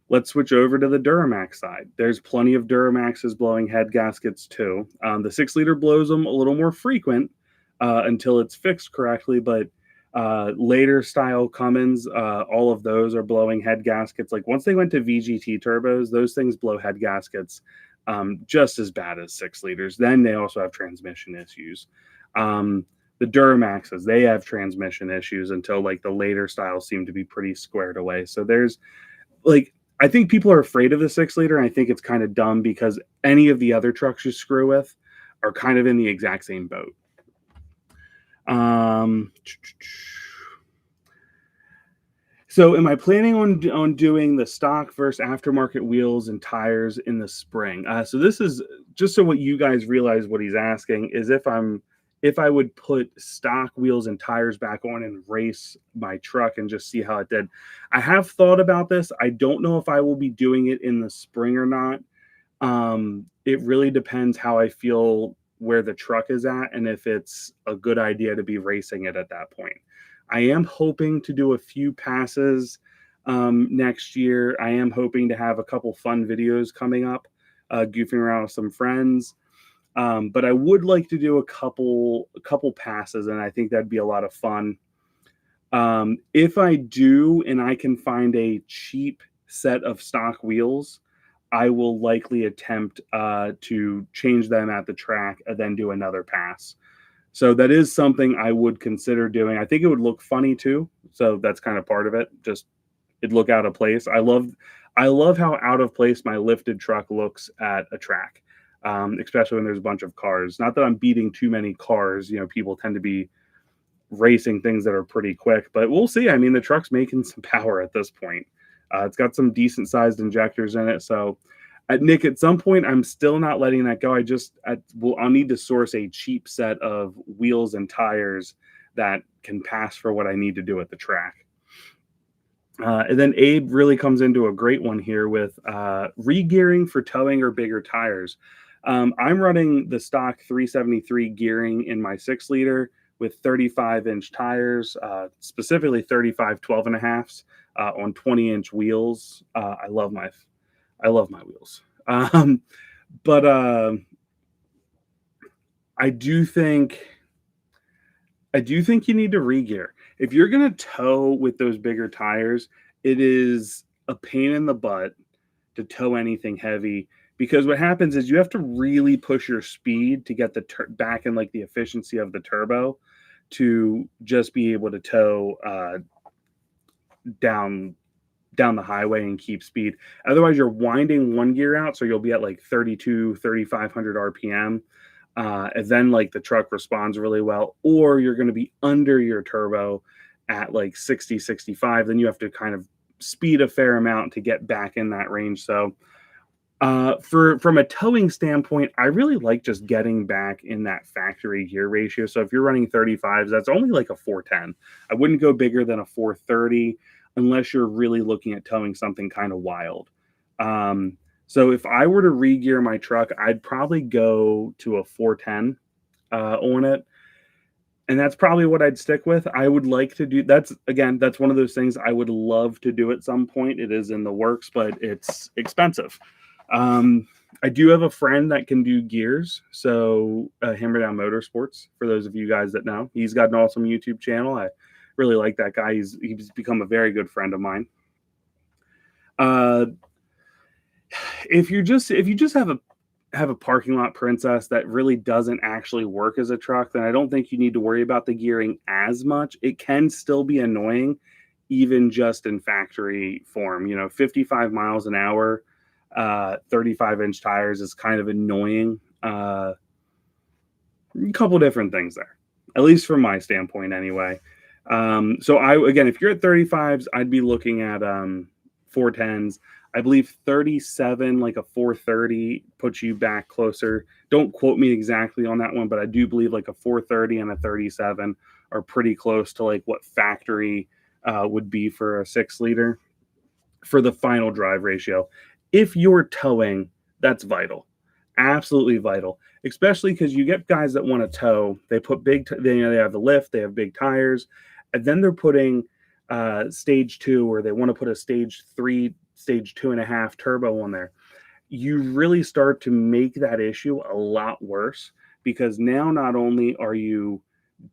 let's switch over to the Duramax side. There's plenty of Duramaxes blowing head gaskets too. The 6 liter blows them a little more frequent, until it's fixed correctly. But later style Cummins, all of those are blowing head gaskets. Like once they went to VGT turbos, those things blow head gaskets just as bad as 6 liters. Then they also have transmission issues. The Duramaxes, they have transmission issues until like the later styles seem to be pretty squared away. So there's like, I think people are afraid of the 6 liter. And I think it's kind of dumb because any of the other trucks you screw with are kind of in the exact same boat. So am I planning on doing the stock versus aftermarket wheels and tires in the spring? So this is just so what you guys realize what he's asking is if I would put stock wheels and tires back on and race my truck and just see how it did. I have thought about this. I don't know if I will be doing it in the spring or not. It really depends how I feel where the truck is at and if it's a good idea to be racing it at that point. I am hoping to do a few passes next year. I am hoping to have a couple fun videos coming up, goofing around with some friends. But I would like to do a couple passes, and I think that'd be a lot of fun. If I do, and I can find a cheap set of stock wheels, I will likely attempt to change them at the track and then do another pass. So that is something I would consider doing. I think it would look funny too. So that's kind of part of it. Just it'd look out of place. I love how out of place my lifted truck looks at a track, especially when there's a bunch of cars. Not that I'm beating too many cars. You know, people tend to be racing things that are pretty quick, but we'll see. I mean, the truck's making some power at this point. It's got some decent sized injectors in it. So Nick, at some point, I'm still not letting that go. I'll need to source a cheap set of wheels and tires that can pass for what I need to do at the track. And then Abe really comes into a great one here with re-gearing for towing or bigger tires. I'm running the stock 373 gearing in my 6 liter with 35-inch tires, specifically 35 12.5s on 20-inch wheels. I love my wheels. But I do think you need to re-gear. If you're going to tow with those bigger tires, it is a pain in the butt to tow anything heavy because what happens is you have to really push your speed to get the back in like the efficiency of the turbo to just be able to tow down the highway and keep speed. Otherwise, you're winding one gear out, so you'll be at like 3,500 RPM. And then like the truck responds really well, or you're going to be under your turbo at like 60, 65. Then you have to kind of speed a fair amount to get back in that range. So from a towing standpoint, I really like just getting back in that factory gear ratio. So if you're running 35s, that's only like a 410. I wouldn't go bigger than a 430 unless you're really looking at towing something kind of wild. So if I were to re-gear my truck, I'd probably go to a 410 on it. And that's probably what I'd stick with. I would like to do that's one of those things I would love to do at some point. It is in the works, but it's expensive. I do have a friend that can do gears. So Hammer Down Motorsports, for those of you guys that know, he's got an awesome YouTube channel. I really like that guy. He's become a very good friend of mine. If you just have a parking lot princess that really doesn't actually work as a truck, then I don't think you need to worry about the gearing as much. It can still be annoying, even just in factory form. 55 miles an hour, 35-inch tires is kind of annoying. A couple different things there, at least from my standpoint anyway. So if you're at 35s, I'd be looking at 410s. I believe 37, like a 430, puts you back closer. Don't quote me exactly on that one, but I do believe like a 430 and a 37 are pretty close to like what factory would be for a 6-liter for the final drive ratio. If you're towing, that's vital. Absolutely vital, especially because you get guys that want to tow. They put they have the lift, they have big tires, and then they're putting stage 2, or they want to put a stage 3, stage 2.5 turbo on there. You really start to make that issue a lot worse because now not only are you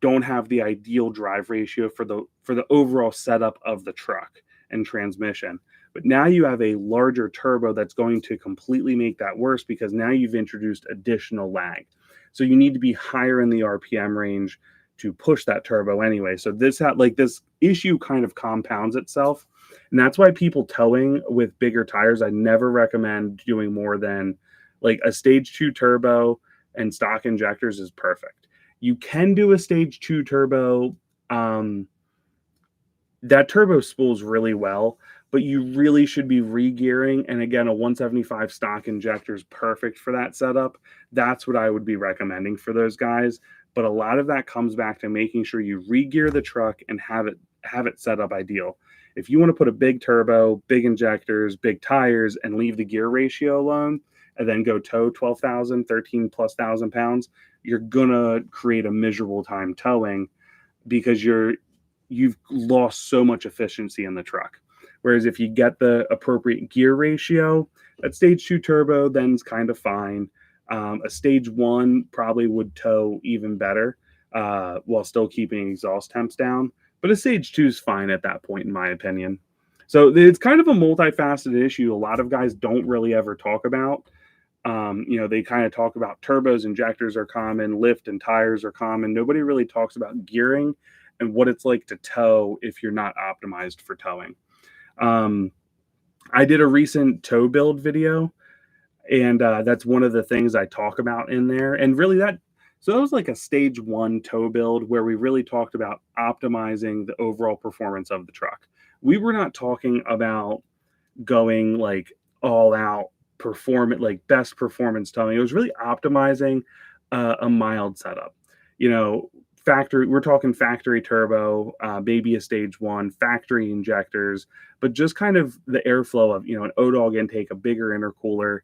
don't have the ideal drive ratio for the overall setup of the truck and transmission. But now you have a larger turbo that's going to completely make that worse, because now you've introduced additional lag. So you need to be higher in the RPM range to push that turbo anyway. So this issue kind of compounds itself. And that's why people towing with bigger tires, I never recommend doing more than like a stage 2 turbo, and stock injectors is perfect. You can do a stage 2 turbo. That turbo spools really well, but you really should be re-gearing. And again, a 175 stock injector is perfect for that setup. That's what I would be recommending for those guys. But a lot of that comes back to making sure you re-gear the truck and have it set up ideal. If you want to put a big turbo, big injectors, big tires, and leave the gear ratio alone, and then go tow 12,000, 13 plus thousand pounds, you're gonna create a miserable time towing, because you've lost so much efficiency in the truck. Whereas if you get the appropriate gear ratio, that stage 2 turbo then's kind of fine. A stage 1 probably would tow even better, while still keeping exhaust temps down. But a stage 2 is fine at that point, in my opinion. So it's kind of a multifaceted issue a lot of guys don't really ever talk about. They kind of talk about turbos, injectors are common, lift and tires are common. Nobody really talks about gearing and what it's like to tow if you're not optimized for towing. I did a recent tow build video, and that's one of the things I talk about in there. And really that was like a stage 1 tow build where we really talked about optimizing the overall performance of the truck. We were not talking about going like all out performance, like best performance towing. It was really optimizing a mild setup. Factory, we're talking factory turbo, maybe a stage 1, factory injectors, but just kind of the airflow of, an O-dog intake, a bigger intercooler,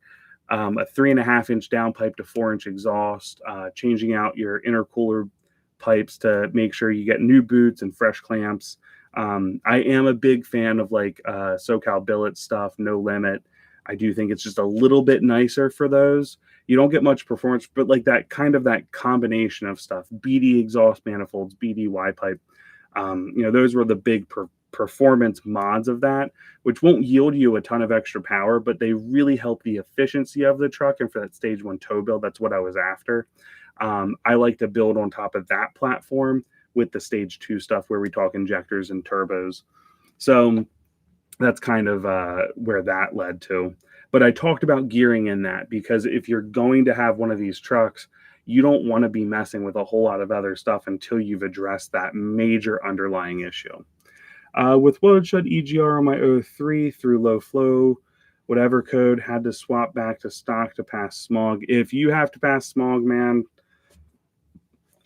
a 3.5-inch downpipe to 4-inch exhaust, changing out your intercooler pipes to make sure you get new boots and fresh clamps. I am a big fan of like SoCal Billet stuff, No Limit. I do think it's just a little bit nicer for those. You don't get much performance, but like that combination of stuff, BD exhaust manifolds, BD Y pipe, those were the big performance mods of that, which won't yield you a ton of extra power, but they really help the efficiency of the truck. And for that stage 1 tow build, that's what I was after. I like to build on top of that platform with the stage 2 stuff where we talk injectors and turbos. So that's kind of where that led to. But I talked about gearing in that, because if you're going to have one of these trucks, you don't want to be messing with a whole lot of other stuff until you've addressed that major underlying issue. With load shed EGR on my 03 through low flow, whatever code, had to swap back to stock to pass smog. If you have to pass smog, man,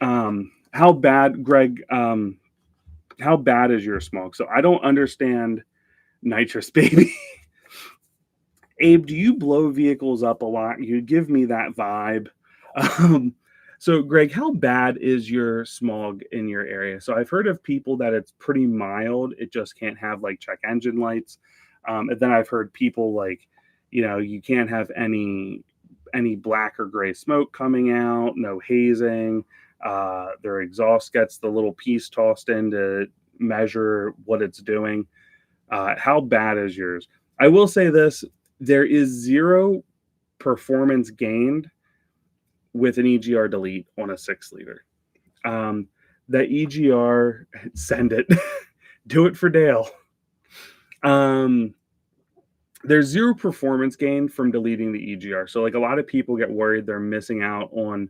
how bad, Greg, how bad is your smog? So I don't understand nitrous, baby. Abe, do you blow vehicles up a lot? You give me that vibe. So Greg, how bad is your smog in your area? So I've heard of people that it's pretty mild. It just can't have like check engine lights. And then I've heard people like, you can't have any black or gray smoke coming out, no hazing. Their exhaust gets the little piece tossed in to measure what it's doing. How bad is yours? I will say this, there is zero performance gained with an EGR delete on a 6-liter. That EGR, send it. Do it for Dale. There's zero performance gain from deleting the EGR. So like a lot of people get worried they're missing out on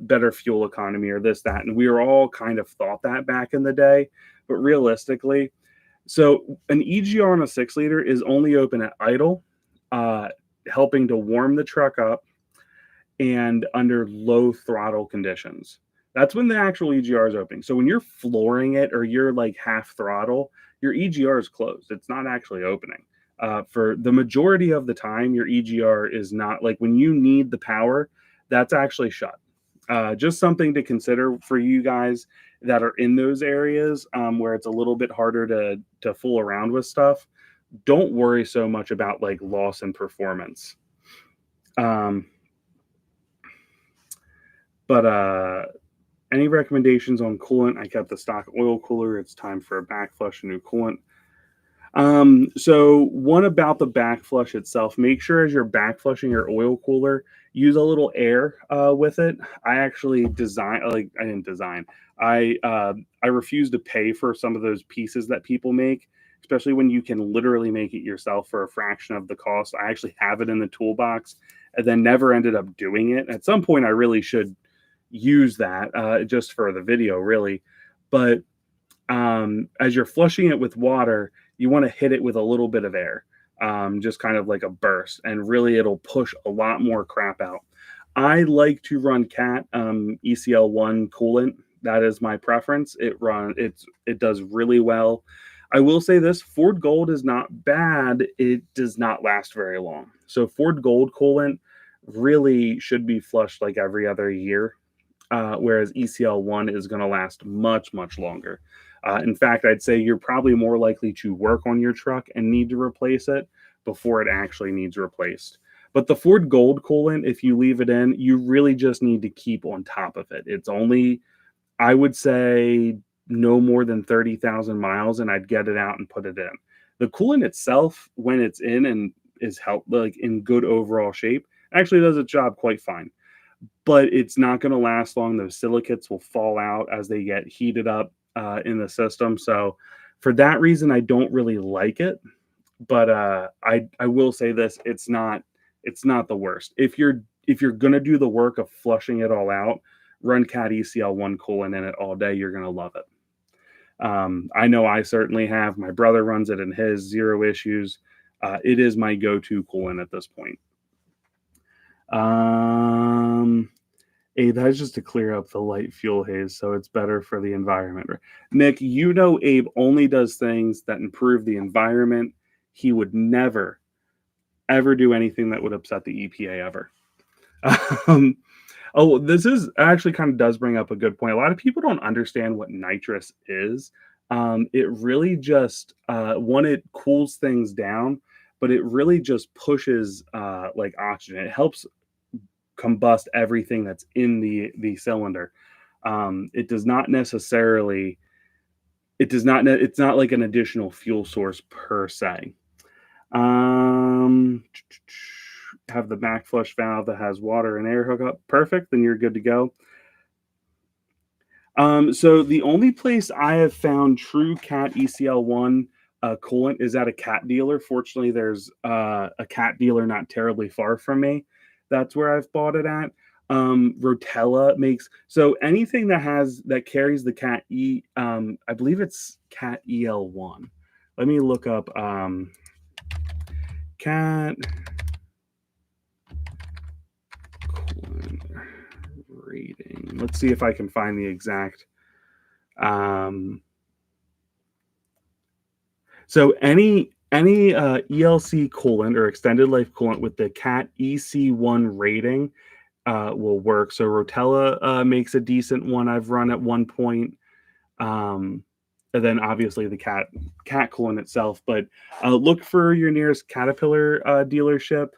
better fuel economy or this, that. And we were all kind of thought that back in the day. But realistically, so an EGR on a 6-liter is only open at idle, helping to warm the truck up, and under low throttle conditions. That's when the actual EGR is opening. So when you're flooring it or you're like half throttle, your EGR is closed. It's not actually opening. For the majority of the time, your EGR is not, like when you need the power, that's actually shut. Just something to consider for you guys that are in those areas where it's a little bit harder to fool around with stuff. Don't worry so much about like loss in performance. But any recommendations on coolant? I kept the stock oil cooler. It's time for a back flush, a new coolant. So one about the back flush itself, make sure as you're back flushing your oil cooler, use a little air with it. I actually I didn't design. I refuse to pay for some of those pieces that people make, especially when you can literally make it yourself for a fraction of the cost. I actually have it in the toolbox and then never ended up doing it. At some point, I really should use that just for the video, really. But as you're flushing it with water, you want to hit it with a little bit of air, just kind of like a burst, and really it'll push a lot more crap out. I like to run Cat ECL1 coolant. That is my preference. It does really well. I will say this: Ford Gold is not bad. It does not last very long. So Ford Gold coolant really should be flushed like every other year, whereas ECL1 is going to last much, much longer. In fact, I'd say you're probably more likely to work on your truck and need to replace it before it actually needs replaced. But the Ford Gold coolant, if you leave it in, you really just need to keep on top of it. It's only, I would say, no more than 30,000 miles, and I'd get it out and put it in. The coolant itself, when it's in and is like in good overall shape, actually does its job quite fine. But it's not going to last long. Those silicates will fall out as they get heated up in the system. So for that reason, I don't really like it. But I will say this: it's not the worst. If you're gonna do the work of flushing it all out, run Cat ECL1 coolant in it all day. You're gonna love it. I know I certainly have. My brother runs it in his, zero issues. It is my go-to coolant at this point. Abe, that's just to clear up the light fuel haze, so it's better for the environment. Nick, you know Abe only does things that improve the environment. He would never, ever do anything that would upset the EPA ever. This is actually kind of does bring up a good point. A lot of people don't understand what nitrous is. It really just, it cools things down, but it really just pushes like oxygen. It helps combust everything that's in the cylinder. It does not necessarily, it's not like an additional fuel source per se. Have the back flush valve that has water and air hookup. Perfect. Then you're good to go. So the only place I have found true Cat ECL1 coolant is at a Cat dealer. Fortunately, there's a Cat dealer not terribly far from me. That's where I've bought it at. Rotella makes, so anything that carries the Cat I believe it's Cat EL1. Let me look up Cat coolant rating. Let's see if I can find the exact. So any ELC coolant or extended life coolant with the Cat EC1 rating will work. So Rotella makes a decent one. I've run at one point. And then obviously the cat coolant itself. But look for your nearest Caterpillar dealership.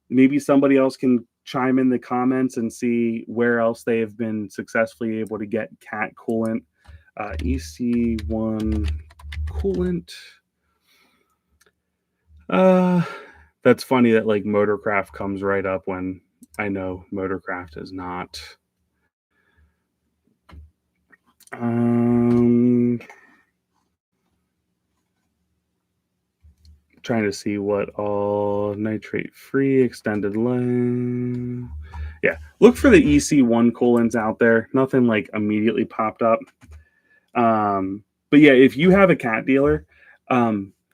Maybe somebody else can chime in the comments and see where else they have been successfully able to get Cat coolant. EC1 coolant. That's funny that like Motorcraft comes right up when I know Motorcraft is not. Trying to see what all nitrate free extended life. Yeah, look for the EC1 coolants out there. Nothing like immediately popped up. But yeah, if you have a Cat dealer,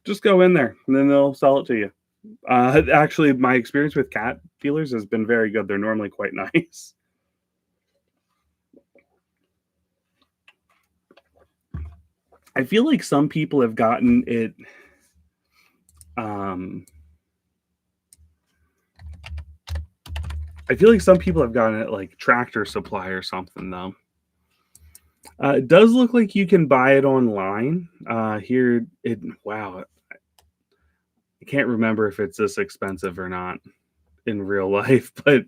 just go in there and then they'll sell it to you. Actually, my experience with Cat dealers has been very good. They're normally quite nice. I feel like some people have gotten it. I feel like some people have gotten it like Tractor Supply or something, though. It does look like you can buy it online. Wow. I can't remember if it's this expensive or not in real life, but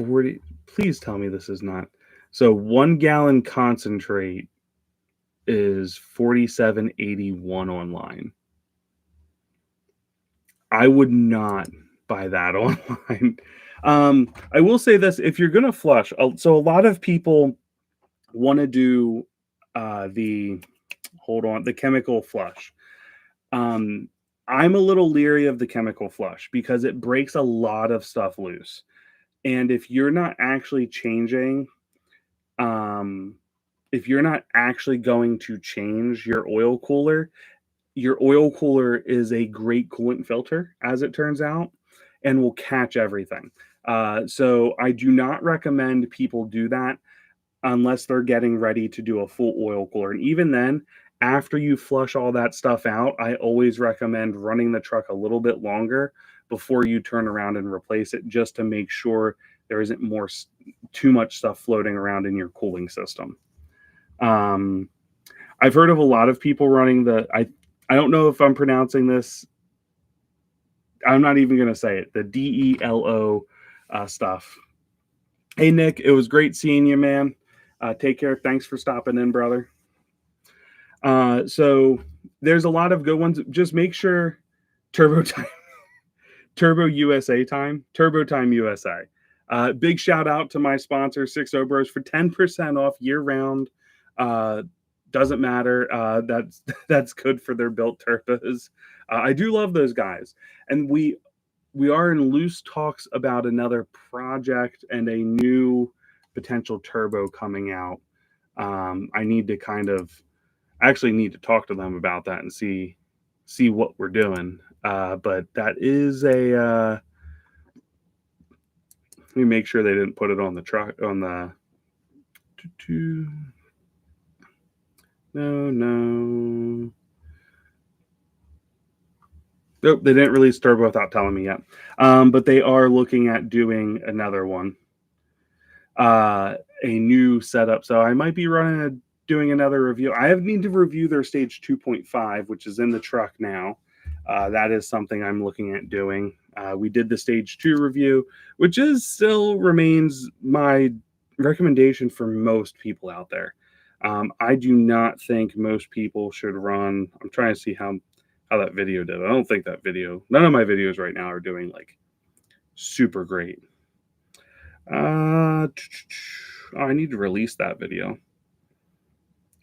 40. Please tell me this is not. So 1 gallon concentrate is $47.81 online. I would not buy that online. I will say this: if you're gonna flush, so a lot of people want to do the the chemical flush. Um, I'm a little leery of the chemical flush because it breaks a lot of stuff loose. And if you're not actually changing, um, if you're not actually going to change your oil cooler is a great coolant filter, as it turns out, and will catch everything. So I do not recommend people do that unless they're getting ready to do a full oil cooler. And even then, after you flush all that stuff out, I always recommend running the truck a little bit longer before you turn around and replace it, just to make sure there isn't too much stuff floating around in your cooling system. Um, I've heard of a lot of people running I don't know if I'm pronouncing this. I'm not even going to say it. The DELO stuff. Hey, Nick, it was great seeing you, man. Take care. Thanks for stopping in, brother. So there's a lot of good ones. Just make sure Turbo USA time, Turbo Time USA. Big shout out to my sponsor, 60 Bros, for 10% off year round. Doesn't matter. That's good for their built turbos. I do love those guys, and we are in loose talks about another project and a new potential turbo coming out. I need to actually need to talk to them about that and see what we're doing. But that is let me make sure they didn't put it on the truck on the. No. Nope, they didn't release turbo without telling me yet. But they are looking at doing another one, a new setup. So I might be doing another review. I need to review their stage 2.5, which is in the truck now. That is something I'm looking at doing. We did the stage 2 review, which still remains my recommendation for most people out there. I do not think most people should run. I'm trying to see how that video did. I don't think none of my videos right now are doing like super great. I need to release that video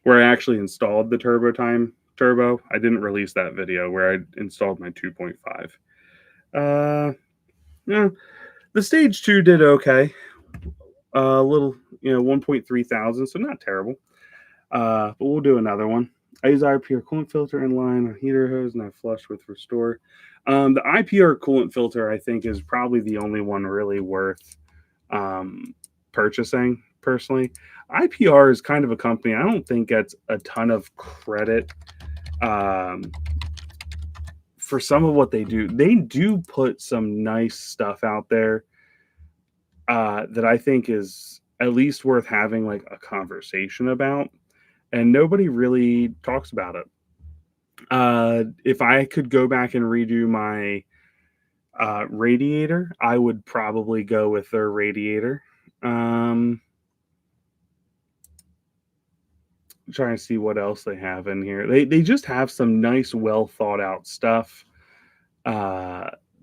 where I actually installed the turbo. I didn't release that video where I installed my 2.5. Yeah, the stage 2 did okay. A little, 1.3 thousand, so not terrible. But we'll do another one. I use IPR coolant filter in line on heater hose, and I flush with Restore. The IPR coolant filter, I think, is probably the only one really worth purchasing, personally. IPR is kind of a company I don't think gets a ton of credit for some of what they do. They do put some nice stuff out there that I think is at least worth having like a conversation about. And nobody really talks about it. If I could go back and redo my radiator, I would probably go with their radiator. Trying to see what else they have in here. They just have some nice, well thought out stuff.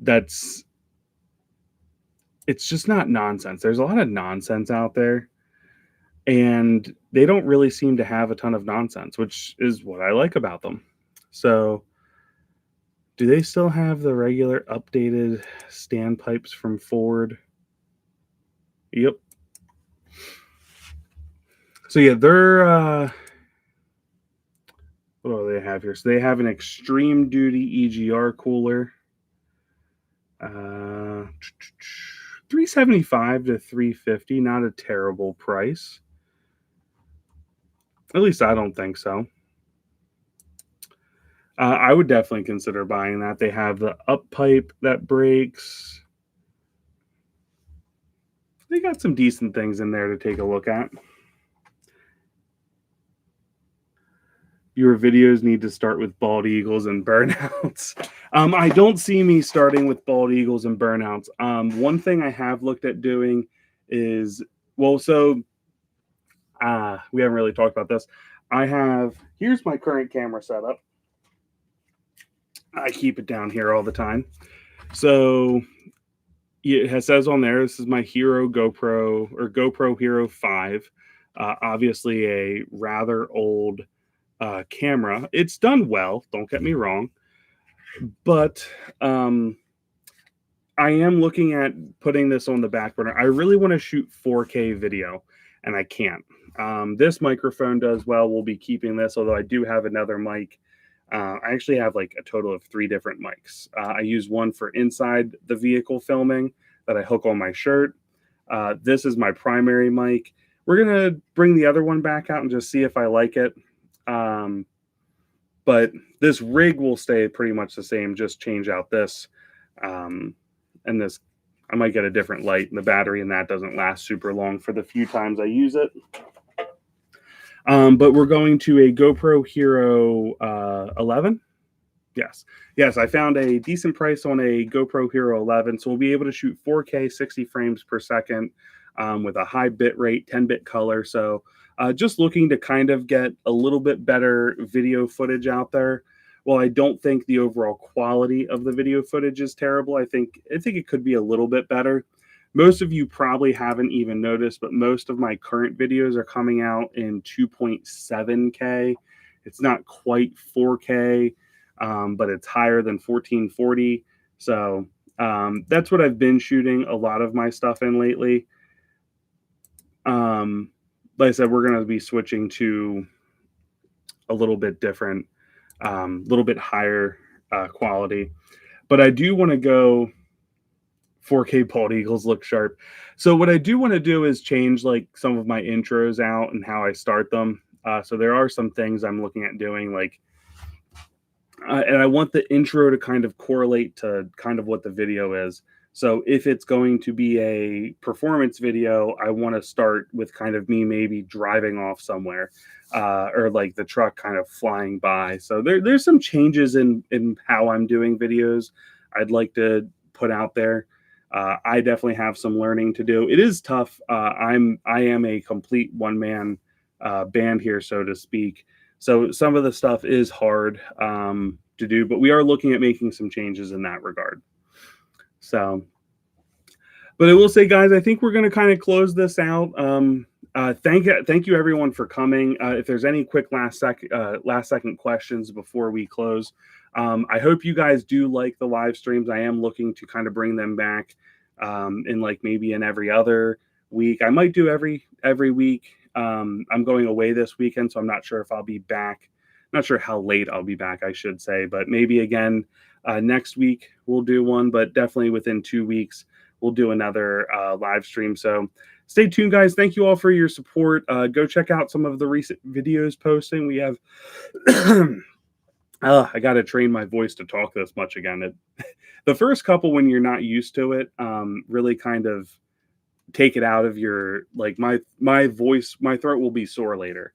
It's just not nonsense. There's a lot of nonsense out there, and they don't really seem to have a ton of nonsense, which is what I like about them. So, do they still have the regular updated standpipes from Ford? Yep. So yeah, they're what do they have here? So they have an extreme duty EGR cooler. $375 to $350, not a terrible price. At least I don't think so. I would definitely consider buying that. They have the up pipe that breaks. They got some decent things in there to take a look at. Your videos need to start with bald eagles and burnouts. I don't see me starting with bald eagles and burnouts. One thing I have looked at doing is, well, so we haven't really talked about this. Here's my current camera setup. I keep it down here all the time. So it says on there, this is my Hero GoPro, or GoPro Hero 5. Obviously a rather old camera. It's done well, don't get me wrong. But I am looking at putting this on the back burner. I really want to shoot 4K video, and I can't. This microphone does well. We'll be keeping this, although I do have another mic. I actually have like a total of 3 different mics. I use one for inside the vehicle filming that I hook on my shirt. This is my primary mic. We're going to bring the other one back out and just see if I like it. But this rig will stay pretty much the same, just change out this. And this, I might get a different light, and the battery in that doesn't last super long for the few times I use it. But we're going to a GoPro Hero 11. Yes, I found a decent price on a GoPro Hero 11, so we'll be able to shoot 4K 60 frames per second with a high bit rate, 10-bit color. So just looking to kind of get a little bit better video footage out there. Well, I don't think the overall quality of the video footage is terrible. I think it could be a little bit better. Most of you probably haven't even noticed, but most of my current videos are coming out in 2.7K. It's not quite 4K, but it's higher than 1440. So that's what I've been shooting a lot of my stuff in lately. Like I said, we're going to be switching to a little bit different, little bit higher quality, but I do want to go 4K bald eagles look sharp. So what I do want to do is change like some of my intros out and how I start them. So there are some things I'm looking at doing, like, and I want the intro to kind of correlate to kind of what the video is. So if it's going to be a performance video, I want to start with kind of me maybe driving off somewhere, or like the truck kind of flying by. So there's some changes in how I'm doing videos I'd like to put out there. I definitely have some learning to do. It is tough. I am a complete one-man band here, so to speak. So some of the stuff is hard to do, but we are looking at making some changes in that regard. So, but I will say, guys, I think we're going to kind of close this out. Thank you everyone for coming. If there's any quick last second questions before we close, I hope you guys do like the live streams. I am looking to kind of bring them back in like maybe in every other week. I might do every week. I'm going away this weekend, so I'm not sure if I'll be back. Not sure how late I'll be back, I should say, but maybe again next week we'll do one, but definitely within 2 weeks we'll do another live stream. So stay tuned, guys. Thank you all for your support. Go check out some of the recent videos posting. We have I got to train my voice to talk this much again. The first couple, when you're not used to it, really kind of take it out of your, like, my voice, my throat will be sore later.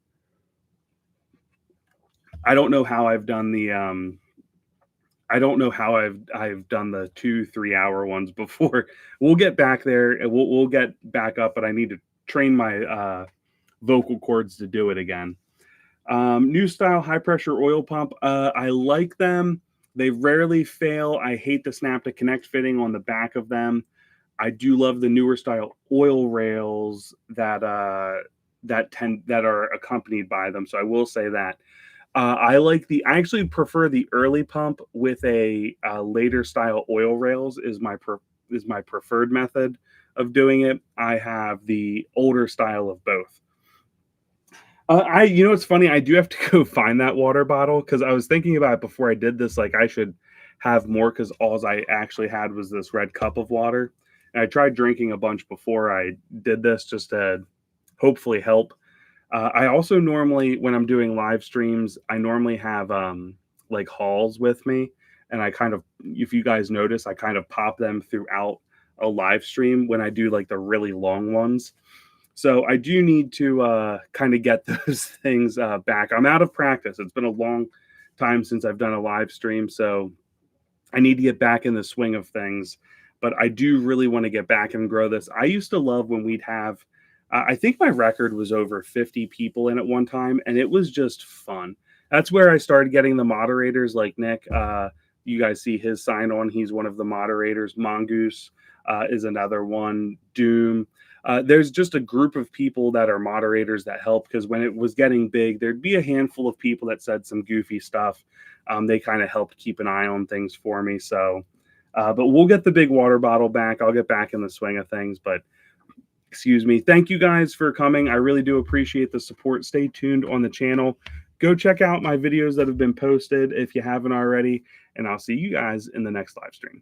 I don't know how I've done the I've done the 2-3 hour ones before. We'll get back there and we'll get back up, but I need to train my vocal cords to do it again. New style high pressure oil pump. I like them. They rarely fail. I hate the snap to connect fitting on the back of them. I do love the newer style oil rails that are accompanied by them. So I will say that. I actually prefer the early pump with a later style oil rails is my preferred method of doing it. I have the older style of both. It's funny. I do have to go find that water bottle because I was thinking about it before I did this. Like I should have more because all I actually had was this red cup of water. And I tried drinking a bunch before I did this just to hopefully help. I also normally, when I'm doing live streams, I normally have like hauls with me. And I kind of, if you guys notice, I kind of pop them throughout a live stream when I do like the really long ones. So I do need to kind of get those things back. I'm out of practice. It's been a long time since I've done a live stream. So I need to get back in the swing of things. but I do really want to get back and grow this. I used to love when we'd have, I think my record was over 50 people in at one time, and it was just fun. That's where I started getting the moderators like Nick. You guys see his sign on. He's one of the moderators. Mongoose is another one. Doom. There's just a group of people that are moderators that help, because when it was getting big, there'd be a handful of people that said some goofy stuff. They kind of helped keep an eye on things for me. So, but we'll get the big water bottle back. I'll get back in the swing of things. But excuse me. Thank you guys for coming. I really do appreciate the support. Stay tuned on the channel. Go check out my videos that have been posted if you haven't already, and I'll see you guys in the next live stream.